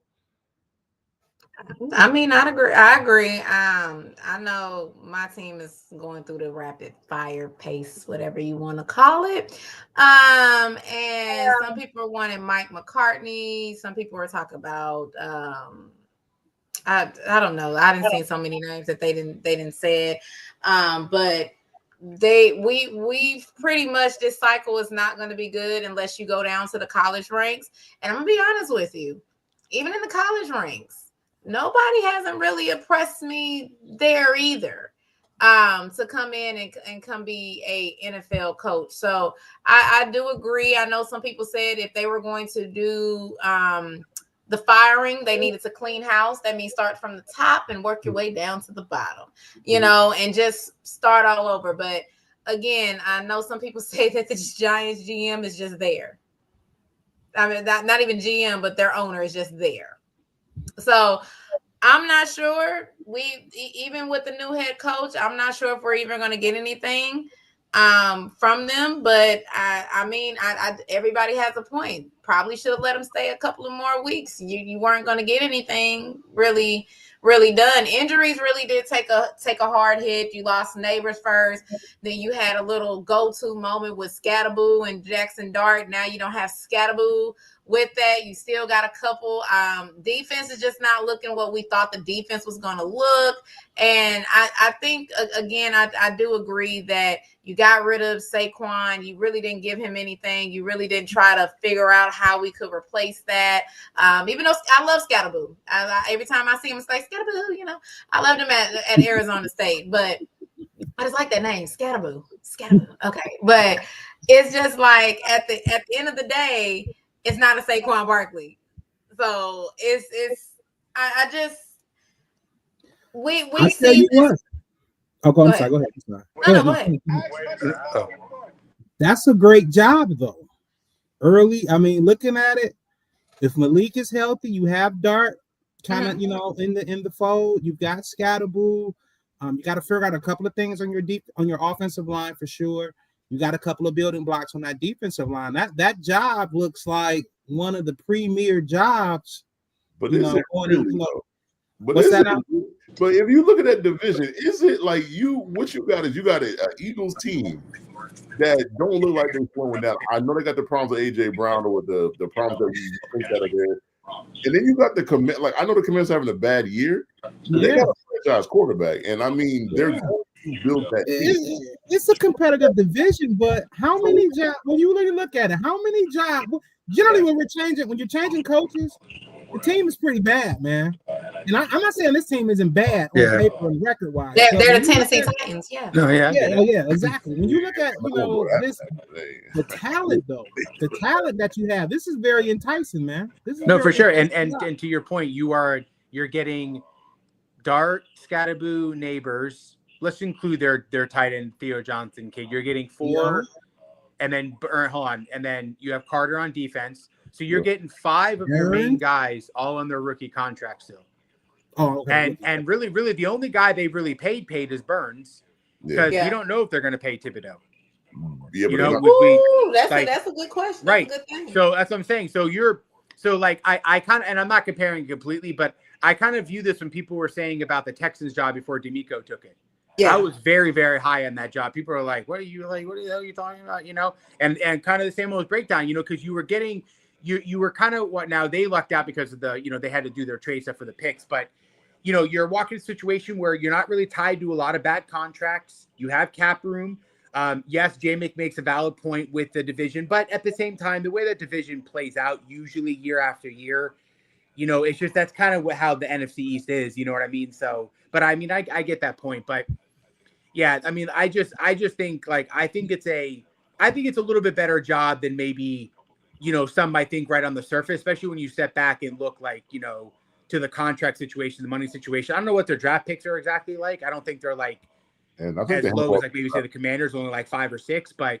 I mean, I agree. I know my team is going through the rapid fire pace, whatever you want to call it. And some people wanted Mike McCartney. Some people were talking about I don't know. I didn't see so many names that they didn't say it. But we pretty much, this cycle is not going to be good unless you go down to the college ranks. And I'm gonna be honest with you, even in the college ranks, nobody hasn't really impressed me there either. To come in and come be a NFL coach. So I do agree. I know some people said if they were going to do the firing, they needed to clean house. That means start from the top and work your way down to the bottom, and just start all over. But again, I know some people say that the Giants GM is just there. I mean, not even GM, but their owner is just there. So I'm not sure. Even with the new head coach, I'm not sure if we're even going to get anything from them. But I mean, everybody has a point. Probably should have let him stay a couple of more weeks. You weren't going to get anything really done. Injuries really did take a hard hit. You lost Neighbors first. Then you had a little go-to moment with Scatterboo and Jackson Dart. Now you don't have Scatterboo. With that, you still got a couple. Defense is just not looking what we thought the defense was going to look. And I think, again, I do agree that you got rid of Saquon. You really didn't give him anything. You really didn't try to figure out how we could replace that. Even though I love Scatterboo. Every time I see him, it's like, Scatterboo, I loved him at Arizona State. But I just like that name, Scatterboo. Okay. But it's just like at the end of the day, it's not a Saquon Barkley. So we see this. Oh, go ahead. Go ahead. That's a great job, though. Early, I mean, looking at it, if Malik is healthy, you have Dart kind of, in the fold. You've got Scatterboo. You got to figure out a couple of things on your offensive line for sure. You got a couple of building blocks on that defensive line. That job looks like one of the premier jobs. But is it really? But if you look at that division, is it like what you got is you got an Eagles team that don't look like they're slowing down. I know they got the problems with AJ Brown or with the problems that we think that are there. And then you got the commit. Like, I know the Commanders having a bad year. They got a franchise quarterback, and I mean they're going to build that team. It's a competitive division, but how many jobs? When you really look at it, how many jobs? Generally, when you're changing coaches, The team is pretty bad, man. And I'm not saying this team isn't bad on paper and record wise. They're the Tennessee Titans, yeah. No, yeah, exactly. When you look at the talent though, the talent that you have, this is very enticing, man. This is for sure. And to your point, you're getting Dart, Scatterboo, Neighbors. Let's include their tight end Theo Johnson kid. You're getting 4, and then and then you have Carter on defense. So you're getting 5 of your main guys all on their rookie contract still. Oh, okay. And really the only guy they really paid is Burns, because we don't know if they're going to pay Thibodeau. Yeah, that's a good question. Right. That's a good thing. So that's what I'm saying. I kind of, and I'm not comparing completely, but I kind of view this when people were saying about the Texans job before D'Amico took it. Yeah. I was very, very high on that job. People are like, what the hell are you talking about? And kind of the same old breakdown, because you were getting, you were kind of now they lucked out because of the, they had to do their trade stuff for the picks, but you're walking a situation where you're not really tied to a lot of bad contracts. You have cap room. Yes, J-Mick makes a valid point with the division, but at the same time, the way that division plays out usually year after year, it's just, that's kind of how the NFC East is, you know what I mean? So, but I mean, I get that point, but yeah, I mean, I just think I think it's a little bit better job than maybe, some might think right on the surface, especially when you step back and look to the contract situation, the money situation. I don't know what their draft picks are exactly like. I don't think they're and I think as low as maybe say the Commanders, only 5 or 6, but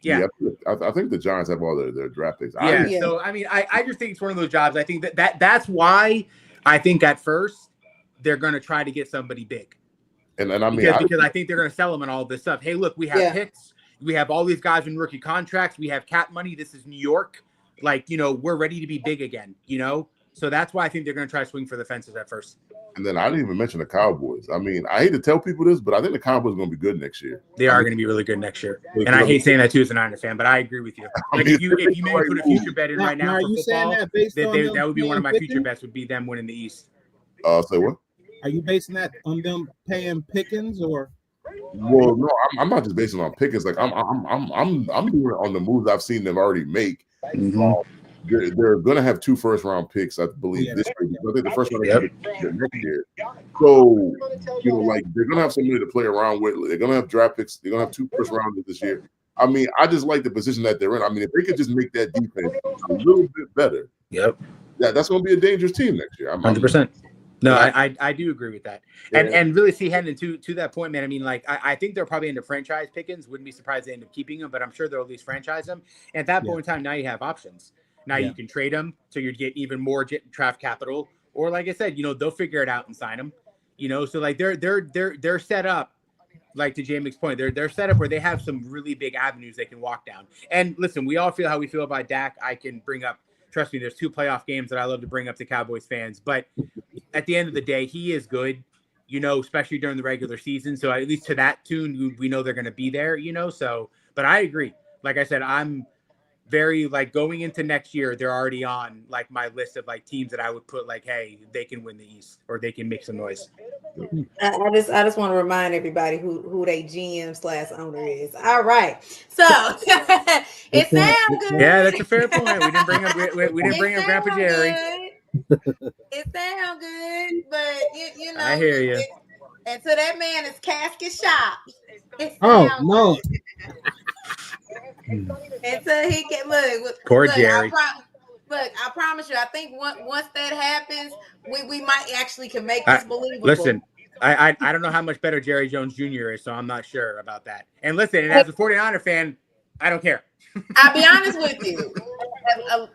yeah. I think the Giants have all their draft picks. So I mean, I just think it's one of those jobs. I think that's why I think at first they're going to try to get somebody big. And I mean, because I think they're going to sell them on all this stuff. Hey, look, we have picks. We have all these guys in rookie contracts. We have cap money. This is New York. We're ready to be big again, So that's why I think they're going to try to swing for the fences at first. And then I didn't even mention the Cowboys. I mean, I hate to tell people this, but I think the Cowboys are going to be good next year. They are going to be really good next year. And I hate saying that too as a Niners fan, but I agree with you. If you maybe put a future bet in right now for football, that would be one of my future bets, would be them winning the East. Say what? Are you basing that on them paying Pickens or? Well, no, I'm not just basing it on Pickens. I'm doing it on the moves I've seen them already make. Mm-hmm. They're going to have 2 first-round picks, I believe, this year. I think the first round next year. So, they're going to have somebody to play around with. They're going to have draft picks. They're going to have 2 first-rounders this year. I mean, I just like the position that they're in. I mean, if they could just make that defense a little bit better, that's going to be a dangerous team next year. 100%. No, I do agree with that. And really see heading to that point, man. I mean, I think they'll probably end up franchise Pickens. Wouldn't be surprised they end up keeping him, but I'm sure they'll at least franchise him. And at that point in time, now you have options. Now you can trade them, so you'd get even more draft capital, or like I said, they'll figure it out and sign them. So they're set up, to J-Mick's point, they're set up where they have some really big avenues they can walk down. And listen, we all feel how we feel about Dak. I can bring up, trust me, there's 2 playoff games that I love to bring up to Cowboys fans, but at the end of the day, he is good, especially during the regular season. So at least to that tune, we know they're going to be there, So, but I agree. Like I said, I'm very going into next year, they're already on my list of teams that I would put hey, they can win the East or they can make some noise. I just want to remind everybody who they GM/owner is. All right, so it sounds good. Yeah, that's a fair point. We didn't bring up we didn't bring up Grandpa Jerry. It sounds good, but I hear you. And so that man is casket shop. Oh no. Until he can look. Poor Jerry. I promise you. I think once that happens, we might actually can make this believable. Listen, I don't know how much better Jerry Jones Jr. is, so I'm not sure about that. And listen, and as a 49er fan, I don't care. I'll be honest with you.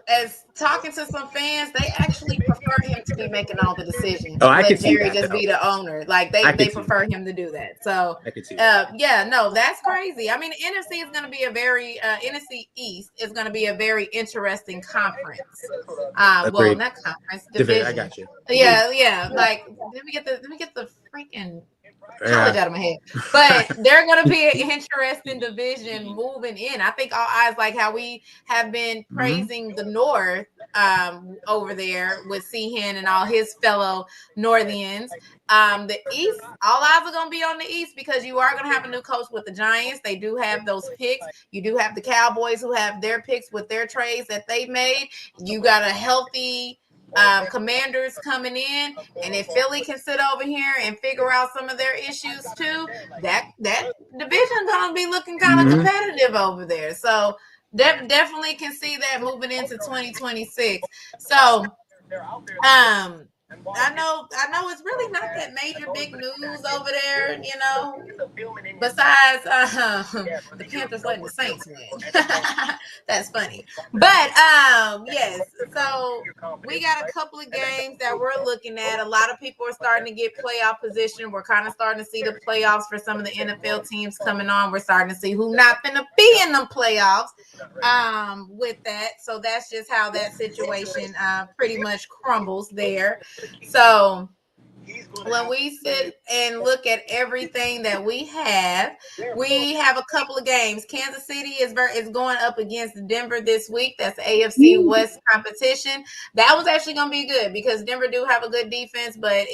As talking to some fans, they actually prefer him to be making all the decisions. Oh, I could see Jerry that, just be the owner. They prefer him to do that. So I could see that. That's crazy. I mean, the NFC is going to be a very NFC East is going to be a very interesting conference. Well, not conference, division. I got you. Yeah. Let me get the freaking college out of my head, but they're going to be an interesting division moving in. I think all eyes how we have been praising the North over there with Seahan and all his fellow Northians. The East, all eyes are going to be on the East because you are going to have a new coach with the Giants. They do have those picks. You do have the Cowboys who have their picks with their trades that they made. You got a healthy Commanders coming in, and if Philly can sit over here and figure out some of their issues too, that division gonna be looking kind of competitive over there. So definitely can see that moving into 2026. So I know it's really not that major big news over there, besides the Panthers letting the Saints win. That's funny. But yes, so we got a couple of games that we're looking at. A lot of people are starting to get playoff position. We're kind of starting to see the playoffs for some of the NFL teams coming on. We're starting to see who not gonna be in them playoffs with that. So that's just how that situation pretty much crumbles there. So when we sit and look at everything that we have a couple of games. Kansas City is going up against Denver this week. That's AFC West competition. That was actually going to be good because Denver do have a good defense, but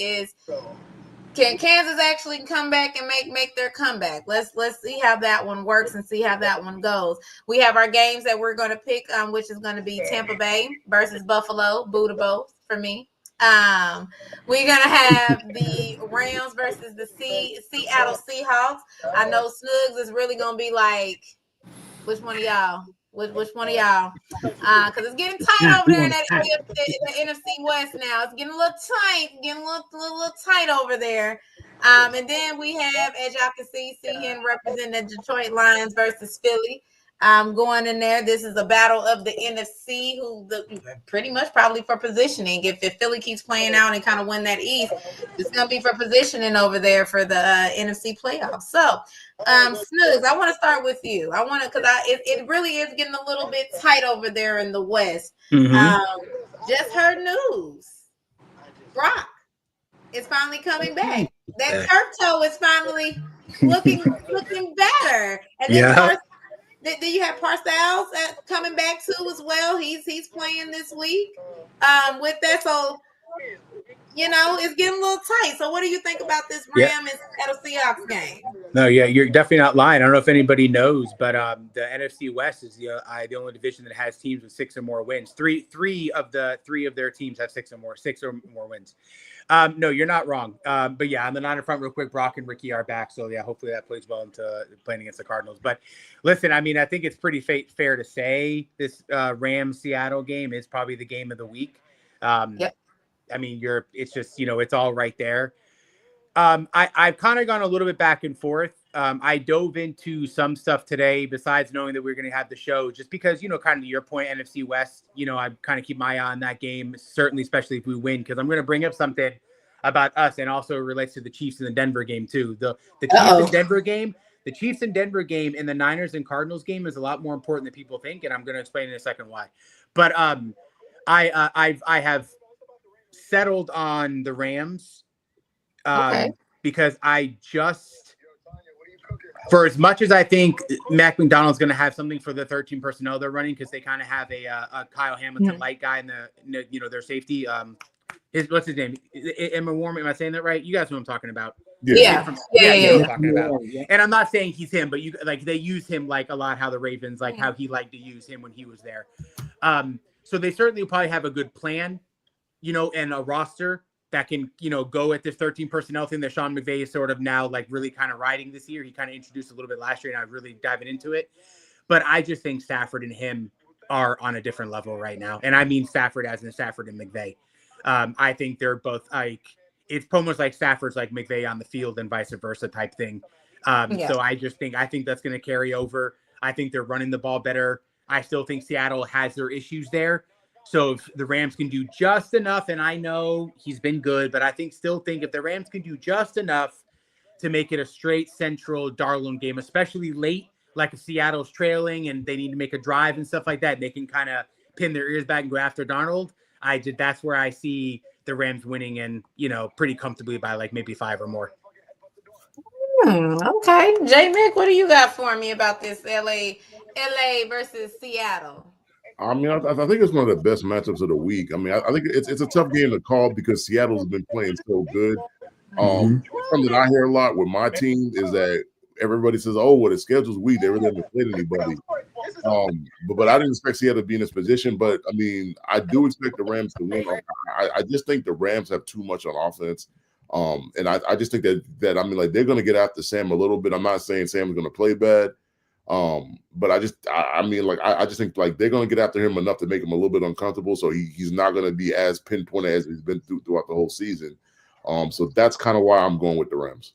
can Kansas actually come back and make their comeback? Let's see how that one works and see how that one goes. We have our games that we're going to pick, which is going to be Tampa Bay versus Buffalo. Boo to both for me. We're gonna have the Rams versus the Seattle Seahawks. I know Snugs is really gonna be like, which one of y'all? Which one of y'all? Because it's getting tight over there in that the NFC West now. It's getting a little tight, little tight over there. And then we have, as y'all can see him representing the Detroit Lions versus Philly. Going in there. This is a battle of the NFC, pretty much probably for positioning. If Philly keeps playing out and kind of win that East, it's going to be for positioning over there for the NFC playoffs. So, Snugs, I want to start with you. I want to, because it really is getting a little bit tight over there in the West. Just heard news. Brock is finally coming back. That turf toe is finally looking better. And then then you have Parcells coming back too as well. He's playing this week with that. So, it's getting a little tight. So what do you think about this Rams and Seahawks game? No, yeah, you're definitely not lying. I don't know if anybody knows, but the NFC West is the only division that has teams with 6 or more wins. Three of their teams have 6 or more wins. No, you're not wrong. But yeah, on the Niner front, real quick, Brock and Ricky are back. So yeah, hopefully that plays well into playing against the Cardinals. But listen, I mean, I think it's pretty fair to say this Rams-Seattle game is probably the game of the week. Yep. I mean, it's just, it's all right there. I've kind of gone a little bit back and forth. I dove into some stuff today besides knowing that we we're going to have the show, just because, kind of to your point, NFC West, I kind of keep my eye on that game, certainly, especially if we win, because I'm going to bring up something about us and also relates to the Chiefs and the Denver game too. The Chiefs and Denver game and the Niners and Cardinals game is a lot more important than people think. And I'm going to explain in a second why. But I have settled on the Rams because I just, for as much as I think Mac McDonald's going to have something for the 13 personnel they're running, because they kind of have a Kyle Hamilton light guy in their safety. What's his name? Emma Warm. Am I saying that right? You guys know what I'm talking about. Yeah. Talking about. And I'm not saying he's him, but they use him like a lot. How the Ravens how he liked to use him when he was there. So they certainly will probably have a good plan, and a roster that can, go at this 13 personnel thing that Sean McVay is sort of now really kind of riding this year. He kind of introduced a little bit last year, and I'm really diving into it. But I just think Stafford and him are on a different level right now, and I mean Stafford as in Stafford and McVay. I think they're both it's almost like Stafford's like McVay on the field and vice versa type thing. So I think that's going to carry over. I think they're running the ball better. I still think Seattle has their issues there. So if the Rams can do just enough, and I know he's been good, but I still think if the Rams can do just enough to make it a straight central Darnold game, especially late, like if Seattle's trailing and they need to make a drive and stuff like that, they can kind of pin their ears back and go after Darnold. That's where I see the Rams winning, and pretty comfortably by maybe 5 or more. Okay, J Mick, what do you got for me about this LA versus Seattle? I mean, I think it's one of the best matchups of the week. I mean, I think it's a tough game to call because Seattle's been playing so good. Something I hear a lot with my team is that everybody says, "Oh, well, the schedule's weak. They really haven't played anybody." But I didn't expect Seattle to be in this position. But I mean, I do expect the Rams to win. I just think the Rams have too much on offense. And I just think that I mean, like, they're going to get after Sam a little bit. I'm not saying Sam is going to play bad. But I just think like they're going to get after him enough to make him a little bit uncomfortable. So he's not going to be as pinpointed as he's been throughout the whole season. So that's kind of why I'm going with the Rams.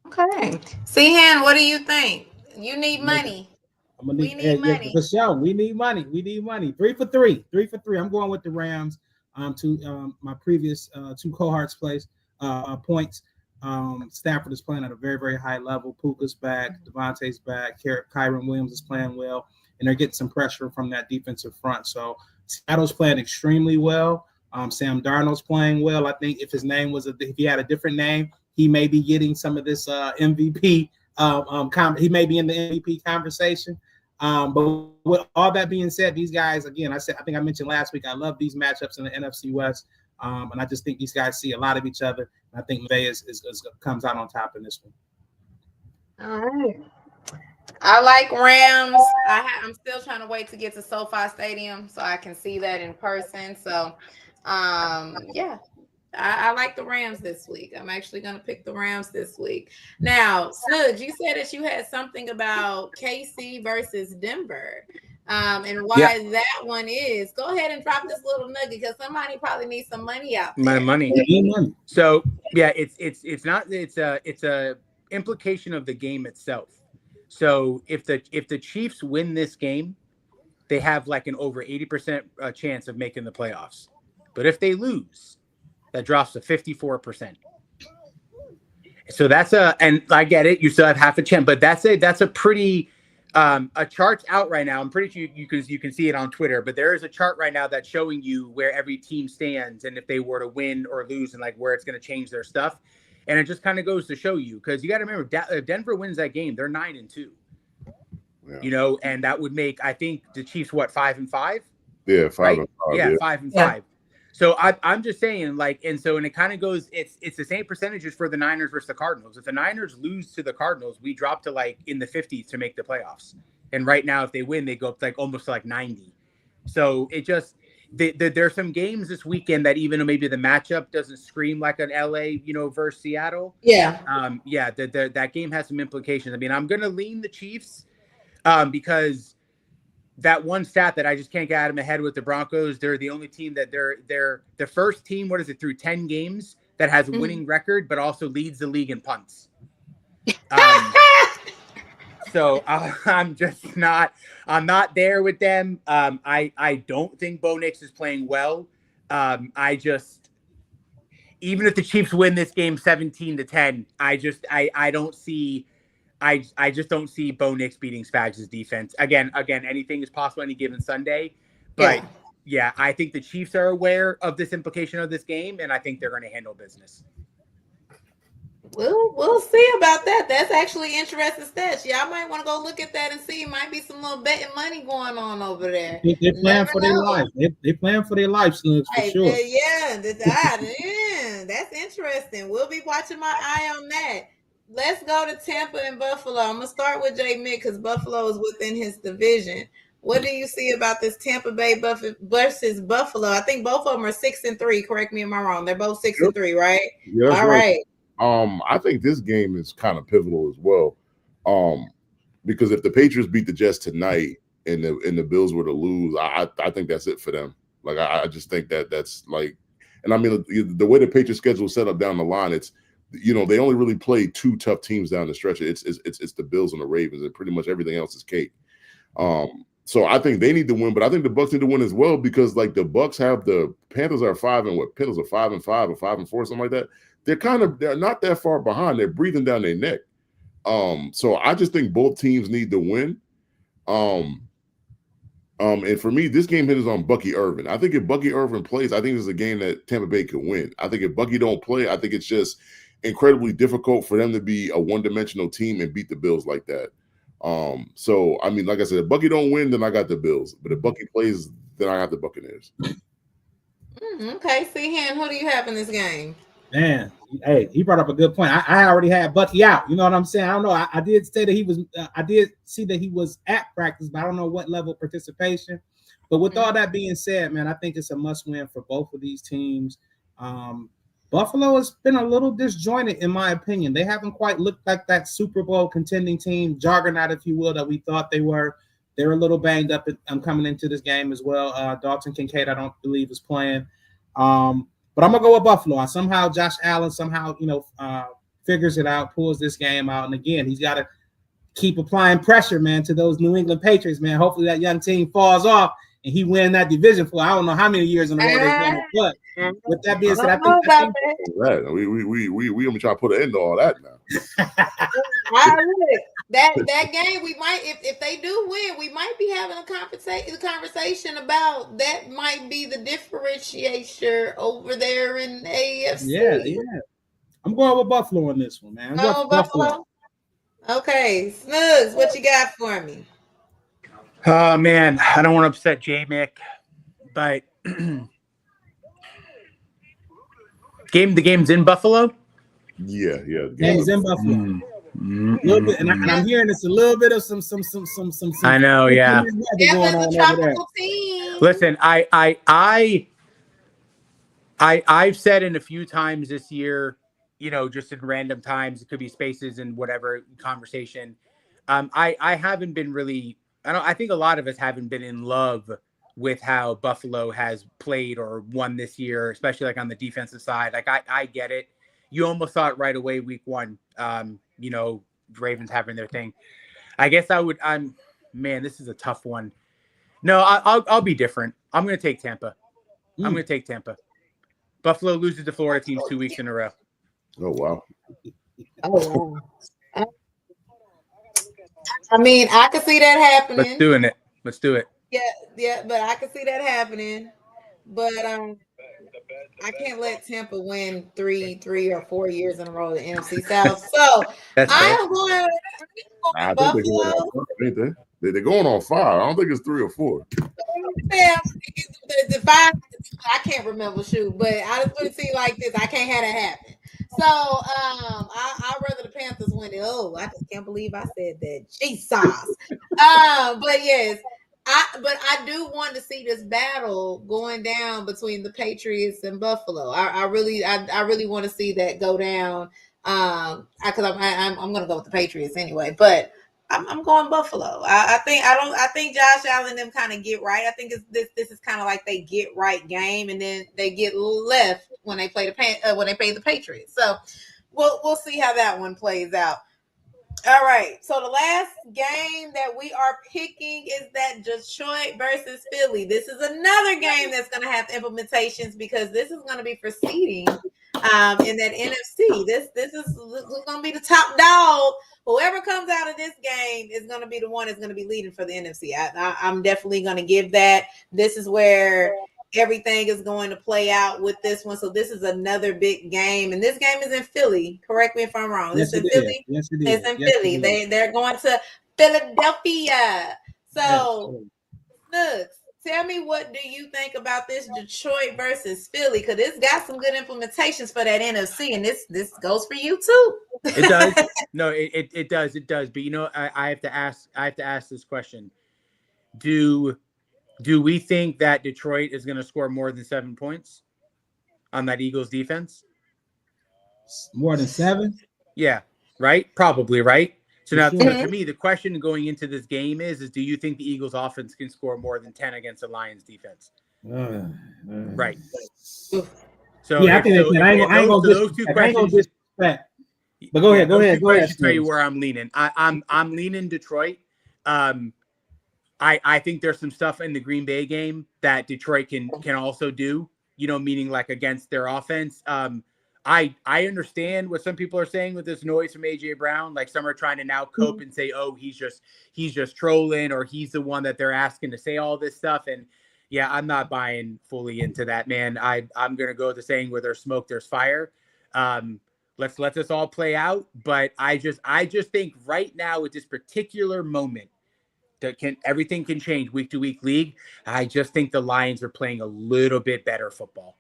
Okay. Sehan, what do you think? You need money. We need money. For sure. We need money. 3 for 3. 3 for 3. I'm going with the Rams. To my previous two cohorts points. Stafford is playing at a very, very high level. Puka's back, Devontae's back, Kyron Williams is playing well, and they're getting some pressure from that defensive front. So Seattle's playing extremely well. Sam Darnold's playing well. I think if his name was if he had a different name, he may be getting some of this MVP. He may be in the MVP conversation. But with all that being said, these guys, again, I think I mentioned last week, I love these matchups in the NFC West. And I just think these guys see a lot of each other. And I think McVay comes out on top in this one. All right. I like Rams. I'm still trying to wait to get to SoFi Stadium so I can see that in person. So, yeah. I like the Rams this week. I'm actually going to pick the Rams this week. Now, Snug, you said that you had something about KC versus Denver. And why that one is. Go ahead and drop this little nugget because somebody probably needs some money out there. My money. So yeah, it's a implication of the game itself. So if the Chiefs win this game, they have like an over 80% chance of making the playoffs. But if they lose, that drops to 54%. So and I get it, you still have half a chance, but that's a pretty a chart's out right now. I'm pretty sure you can see it on Twitter, but there is a chart right now that's showing you where every team stands and if they were to win or lose and like where it's going to change their stuff. And it just kind of goes to show you, because you got to remember, if Denver wins that game, they're 9-2. Yeah. You know, and that would make, I think, the Chiefs 5-5. Yeah, 5-5. Right? Yeah, 5-5. So I'm just saying, like, and it kind of goes, it's the same percentages for the Niners versus the Cardinals. If the Niners lose to the Cardinals, we drop to like in the 50s to make the playoffs. And right now, if they win, they go up like almost to like 90. So it just, there's some games this weekend that even though maybe the matchup doesn't scream like an LA, versus Seattle. Yeah. That game has some implications. I mean, I'm going to lean the Chiefs because that one stat that I just can't get out of my head with the Broncos, they're the only team that they're the first team, through 10 games that has a winning record, but also leads the league in punts. So I'm not there with them. I don't think Bo Nix is playing well. Even if the Chiefs win this game 17-10, I just don't see Bo Nix beating Spags' defense. Again, anything is possible any given Sunday. But yeah, I think the Chiefs are aware of this implication of this game, and I think they're going to handle business. We'll see about that. That's actually interesting stats. Y'all might want to go look at that and see. Might be some little betting money going on over there. They're playing for their life. They're playing for their life, Slugs, for sure. Yeah, that's interesting. We'll be watching my eye on that. Let's go to Tampa and Buffalo. I'm going to start with J. Mick because Buffalo is within his division. What do you see about this Tampa Bay versus Buffalo? I think both of them are 6-3. Correct me if I'm wrong. They're both 6-3, right? Yeah, all right. I think this game is kind of pivotal as well. Because if the Patriots beat the Jets tonight and the Bills were to lose, I think that's it for them. Like I just think that's like, and I mean the way the Patriots schedule is set up down the line, it's they only really play two tough teams down the stretch. It's the Bills and the Ravens, and pretty much everything else is cake. So I think they need to win, but I think the Bucs need to win as well because like the Bucs have the Panthers are 5 and what? Panthers are 5-5 or 5-4, something like that. They're not that far behind. They're breathing down their neck. So I just think both teams need to win. And for me, this game hinges on Bucky Irvin. I think if Bucky Irvin plays, I think this is a game that Tampa Bay could win. I think if Bucky don't play, I think it's just incredibly difficult for them to be a one-dimensional team and beat the Bills like that. So I mean, like I said, if Bucky don't win, then I got the Bills. But if Bucky plays, then I got the Buccaneers. Okay, Sehan, who do you have in this game? Man, hey, he brought up a good point. I already had Bucky out. You know what I'm saying? I don't know. I did say that he was. I did see that he was at practice, but I don't know what level of participation. But with all that being said, man, I think it's a must-win for both of these teams. Buffalo has been a little disjointed, in my opinion. They haven't quite looked like that Super Bowl contending team, juggernaut, if you will, that we thought they were. They're a little banged up. I'm coming into this game as well. Dalton Kincaid, I don't believe, is playing. But I'm gonna go with Buffalo. Somehow Josh Allen figures it out, pulls this game out, and again he's got to keep applying pressure, man, to those New England Patriots, man. Hopefully that young team falls off and he win that division for I don't know how many years in a row they've done it. But with that being said, I think we gonna try to put an end to all that now. That game, we might, if they do win, we might be having a conversation about that might be the differentiator over there in the AFC. Yeah. I'm going with Buffalo on this one, man. Buffalo. Okay, Snugs, what you got for me? Oh man, I don't want to upset J-Mick, but the game's in Buffalo. Yeah. Game's in Buffalo. Little bit, and I'm hearing it's a little bit of some. I know, yeah. Going on tropical team. Listen, I've said in a few times this year, just in random times, it could be spaces and whatever conversation. I haven't been really. I think a lot of us haven't been in love with how Buffalo has played or won this year, especially like on the defensive side. Like I get it. You almost saw it right away week one. Ravens having their thing. I guess man, this is a tough one. No, I'll be different. I'm going to take Tampa. I'm going to take Tampa. Buffalo loses to Florida teams 2 weeks in a row. Oh, wow. I mean, I can see that happening. Let's do it. Yeah, but I can see that happening. But I can't let Tampa win 3 or 4 years in a row the NFC South. So I'm going to Buffalo. They're going on 5. I don't think it's 3 or 4. The 5, I can't remember, but I just wouldn't see like this. I can't have that happen. So I'd rather the Panthers win it. Oh, I just can't believe I said that. Jesus. But yes. I do want to see this battle going down between the Patriots and Buffalo. I really want to see that go down. Because I'm going to go with the Patriots anyway, but I'm going Buffalo. I think Josh Allen and them kind of get right. I think this is kind of like they get right game, and then they get left when they play the Patriots. So we'll see how that one plays out. All right. So the last game that we are picking is that Detroit versus Philly. This is another game that's going to have implementations because this is going to be for seeding in that NFC. This is going to be the top dog. Whoever comes out of this game is going to be the one that's going to be leading for the NFC. I'm definitely going to give that. This is where everything is going to play out with this one. So this is another big game. And this game is in Philly. Correct me if I'm wrong. Yes, it's in Philly. Yes, it is. It's in Philly. They're going to Philadelphia. So, Snugs, tell me, what do you think about this Detroit versus Philly? Because it's got some good implementations for that NFC, and this goes for you too. It does. No, it does. It does. But I have to ask this question. Do we think that Detroit is going to score more than 7 points on that Eagles defense? More than 7? Yeah, right? Probably, right? So now, to me, the question going into this game is do you think the Eagles offense can score more than 10 against the Lions defense? Right. So yeah, I think I ain't going those two questions. But go ahead. Go ahead. Tell you where I'm leaning. I'm leaning Detroit. I think there's some stuff in the Green Bay game that Detroit can also do, meaning like against their offense. I understand what some people are saying with this noise from AJ Brown. Like some are trying to now cope and say, oh, he's just trolling, or he's the one that they're asking to say all this stuff. And yeah, I'm not buying fully into that, man. I'm going to go with the saying, where there's smoke, there's fire. Let's let this all play out. But I just think right now at this particular moment, everything can change week to week league. I just think the Lions are playing a little bit better football.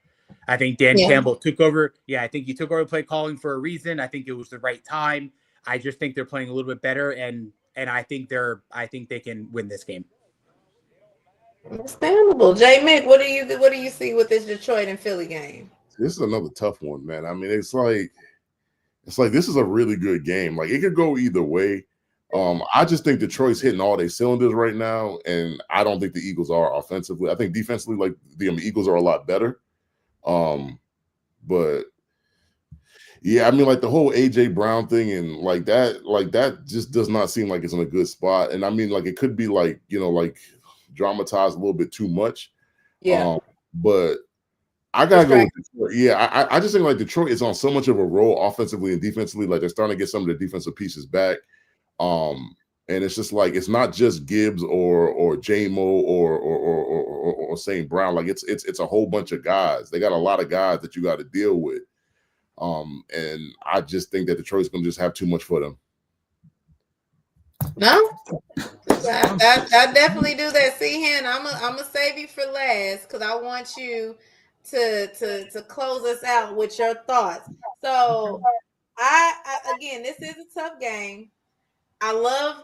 I think Dan Campbell took over. Yeah, I think he took over play calling for a reason. I think it was the right time. I just think they're playing a little bit better, and I think they can win this game. Understandable. J Mick, what do you see with this Detroit and Philly game? This is another tough one, man. I mean, it's like this is a really good game. Like it could go either way. I just think Detroit's hitting all their cylinders right now, and I don't think the Eagles are offensively. I think defensively, like the Eagles are a lot better. But yeah, I mean, like the whole AJ Brown thing and like that just does not seem like it's in a good spot. And I mean, like it could be like like dramatized a little bit too much. Yeah. But I gotta go with Detroit. Yeah, I just think like Detroit is on so much of a roll offensively and defensively. Like they're starting to get some of the defensive pieces back. And it's just like it's not just Gibbs or J-Mo or St. Brown. Like it's a whole bunch of guys. They got a lot of guys that you got to deal with. And I just think that Detroit's gonna just have too much for them. No, I definitely do that. See, Hen, I'm gonna save you for last because I want you to close us out with your thoughts. So, I again, this is a tough game. I love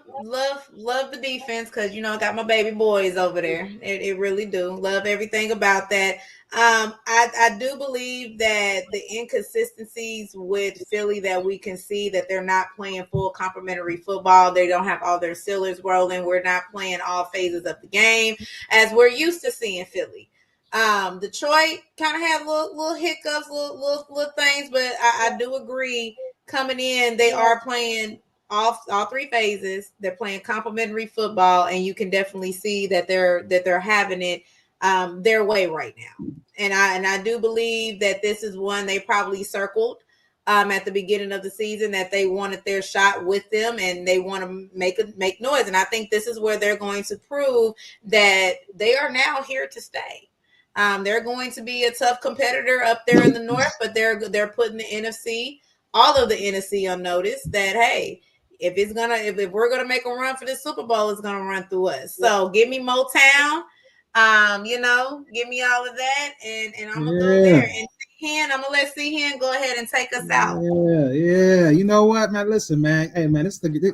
the defense because I got my baby boys over there. It really do love everything about that. I do believe that the inconsistencies with Philly that we can see that they're not playing full complementary football. They don't have all their cylinders rolling. We're not playing all phases of the game as we're used to seeing Philly. Detroit kind of had little hiccups, little things, but I do agree. Coming in, they are playing all three phases. They're playing complementary football, and you can definitely see that they're having it their way right now. And I do believe that this is one they probably circled at the beginning of the season, that they wanted their shot with them and they want to make noise. And I think this is where they're going to prove that they are now here to stay. They're going to be a tough competitor up there in the north, but they're putting the NFC, all of the NFC, on notice that hey, if we're gonna make a run for the Super Bowl, it's gonna run through us. So give me Motown, give me all of that, and I'm gonna go there. And Hen, I'm gonna let C-Hen go ahead and take us out. Yeah. You know what, man? Listen, man. Hey, man,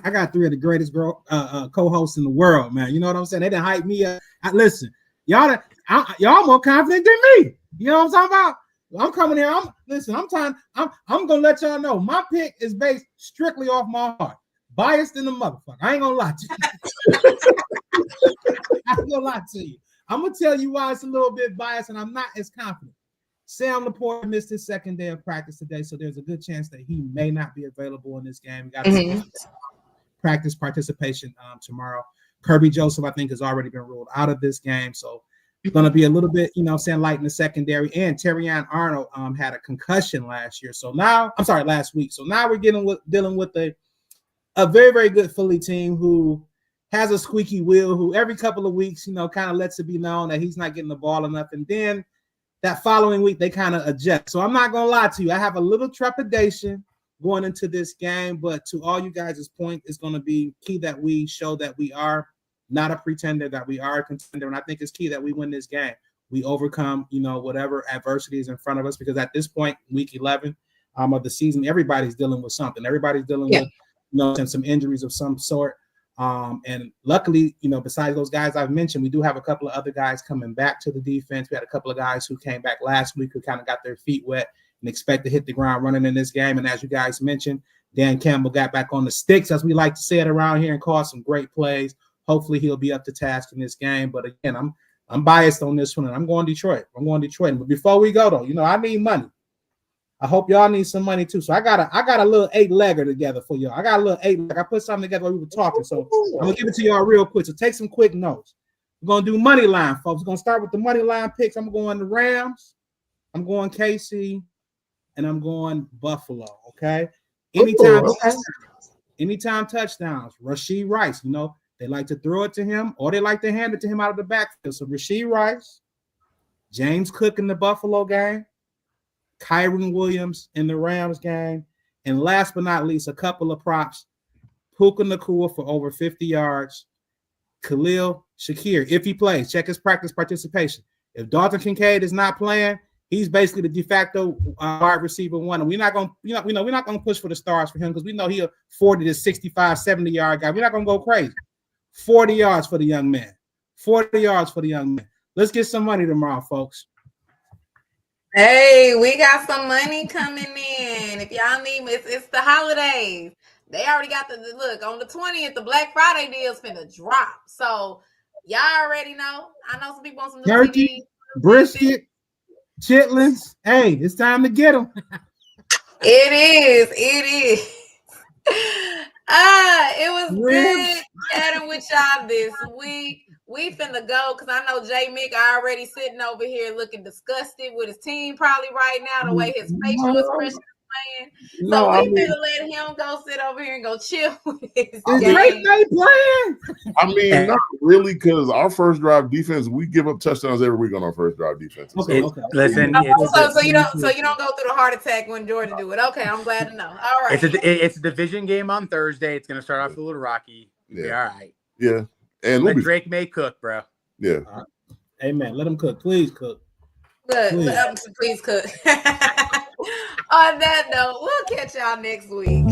I got three of the greatest co-hosts in the world, man. You know what I'm saying? They didn't hype me up. Listen, y'all more confident than me. You know what I'm talking about? I'm coming here. I'm gonna let y'all know my pick is based strictly off my heart. Biased in the motherfucker. I ain't gonna lie to you. I ain't gonna lie to you. I'm gonna tell you why it's a little bit biased, and I'm not as confident. Sam Laporte missed his second day of practice today, so there's a good chance that he may not be available in this game. We got practice participation tomorrow. Kirby Joseph, I think, has already been ruled out of this game, so it's going to be a little bit, light in the secondary. And Terrion Arnold had a concussion last week. So now we're dealing with a very, very good Philly team who has a squeaky wheel, who every couple of weeks, kind of lets it be known that he's not getting the ball enough. And then that following week, they kind of adjust. So I'm not going to lie to you. I have a little trepidation going into this game, but to all you guys' point, it's going to be key that we show that we are not a pretender, that we are a contender. And I think it's key that we win this game. We overcome, whatever adversity is in front of us, because at this point, week 11 of the season, everybody's dealing with something. Everybody's dealing with, some injuries of some sort. And luckily, besides those guys I've mentioned, we do have a couple of other guys coming back to the defense. We had a couple of guys who came back last week who kind of got their feet wet and expect to hit the ground running in this game. And as you guys mentioned, Dan Campbell got back on the sticks, as we like to say it around here, and caught some great plays. Hopefully he'll be up to task in this game. But again, I'm biased on this one, and I'm going Detroit. But before we go, though, I need money. I hope y'all need some money too. So I got a little 8-legger together for y'all. I got a little 8-legger. I put something together while we were talking. So I'm gonna give it to y'all real quick. So take some quick notes. We're gonna do money line, folks. We're gonna start with the money line picks. I'm going the Rams. I'm going KC, and I'm going Buffalo. Okay. Anytime touchdowns. Rashee Rice. They like to throw it to him, or they like to hand it to him out of the backfield. So Rashee Rice, James Cook in the Buffalo game, Kyron Williams in the Rams game, and last but not least, a couple of props. Puka Nacua for over 50 yards. Khalil Shakir, if he plays, check his practice participation. If Dalton Kincaid is not playing, He's basically the de facto wide receiver one. And we're not gonna, we're not gonna push for the stars for him because we know he's a 40 to 65, 70 yard guy. We're not gonna go crazy. 40 yards for the young man. 40 yards for the young man. Let's get some money tomorrow, folks. Hey, we got some money coming in. If y'all need me, it's the holidays. They already got the look on the 20th. The Black Friday deal's finna drop. So y'all already know. I know some people on some turkey, brisket, chitlins. Hey, it's time to get them. It is. It was good chatting with y'all this week. We finna go because I know Jay Mick already sitting over here looking disgusted with his team probably right now, the way his facial expression is playing. So we finna let him go sit over here and go chill with his Is Drake May playing? I mean, not really, because our first drive defense, we give up touchdowns every week on our first drive defense. Okay. Listen, so you don't go through the heart attack when Jordan do it. Okay, I'm glad to know. All right. It's a division game on Thursday. It's gonna start off a little rocky. Yeah. All right. Yeah. And let Drake May cook, bro. Yeah. Amen. Let him cook. Please cook. Please cook. On that note, we'll catch y'all next week.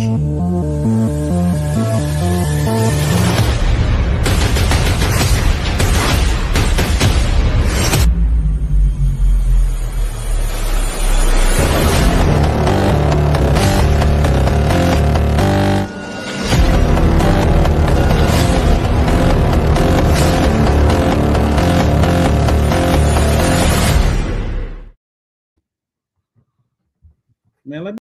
Man, let me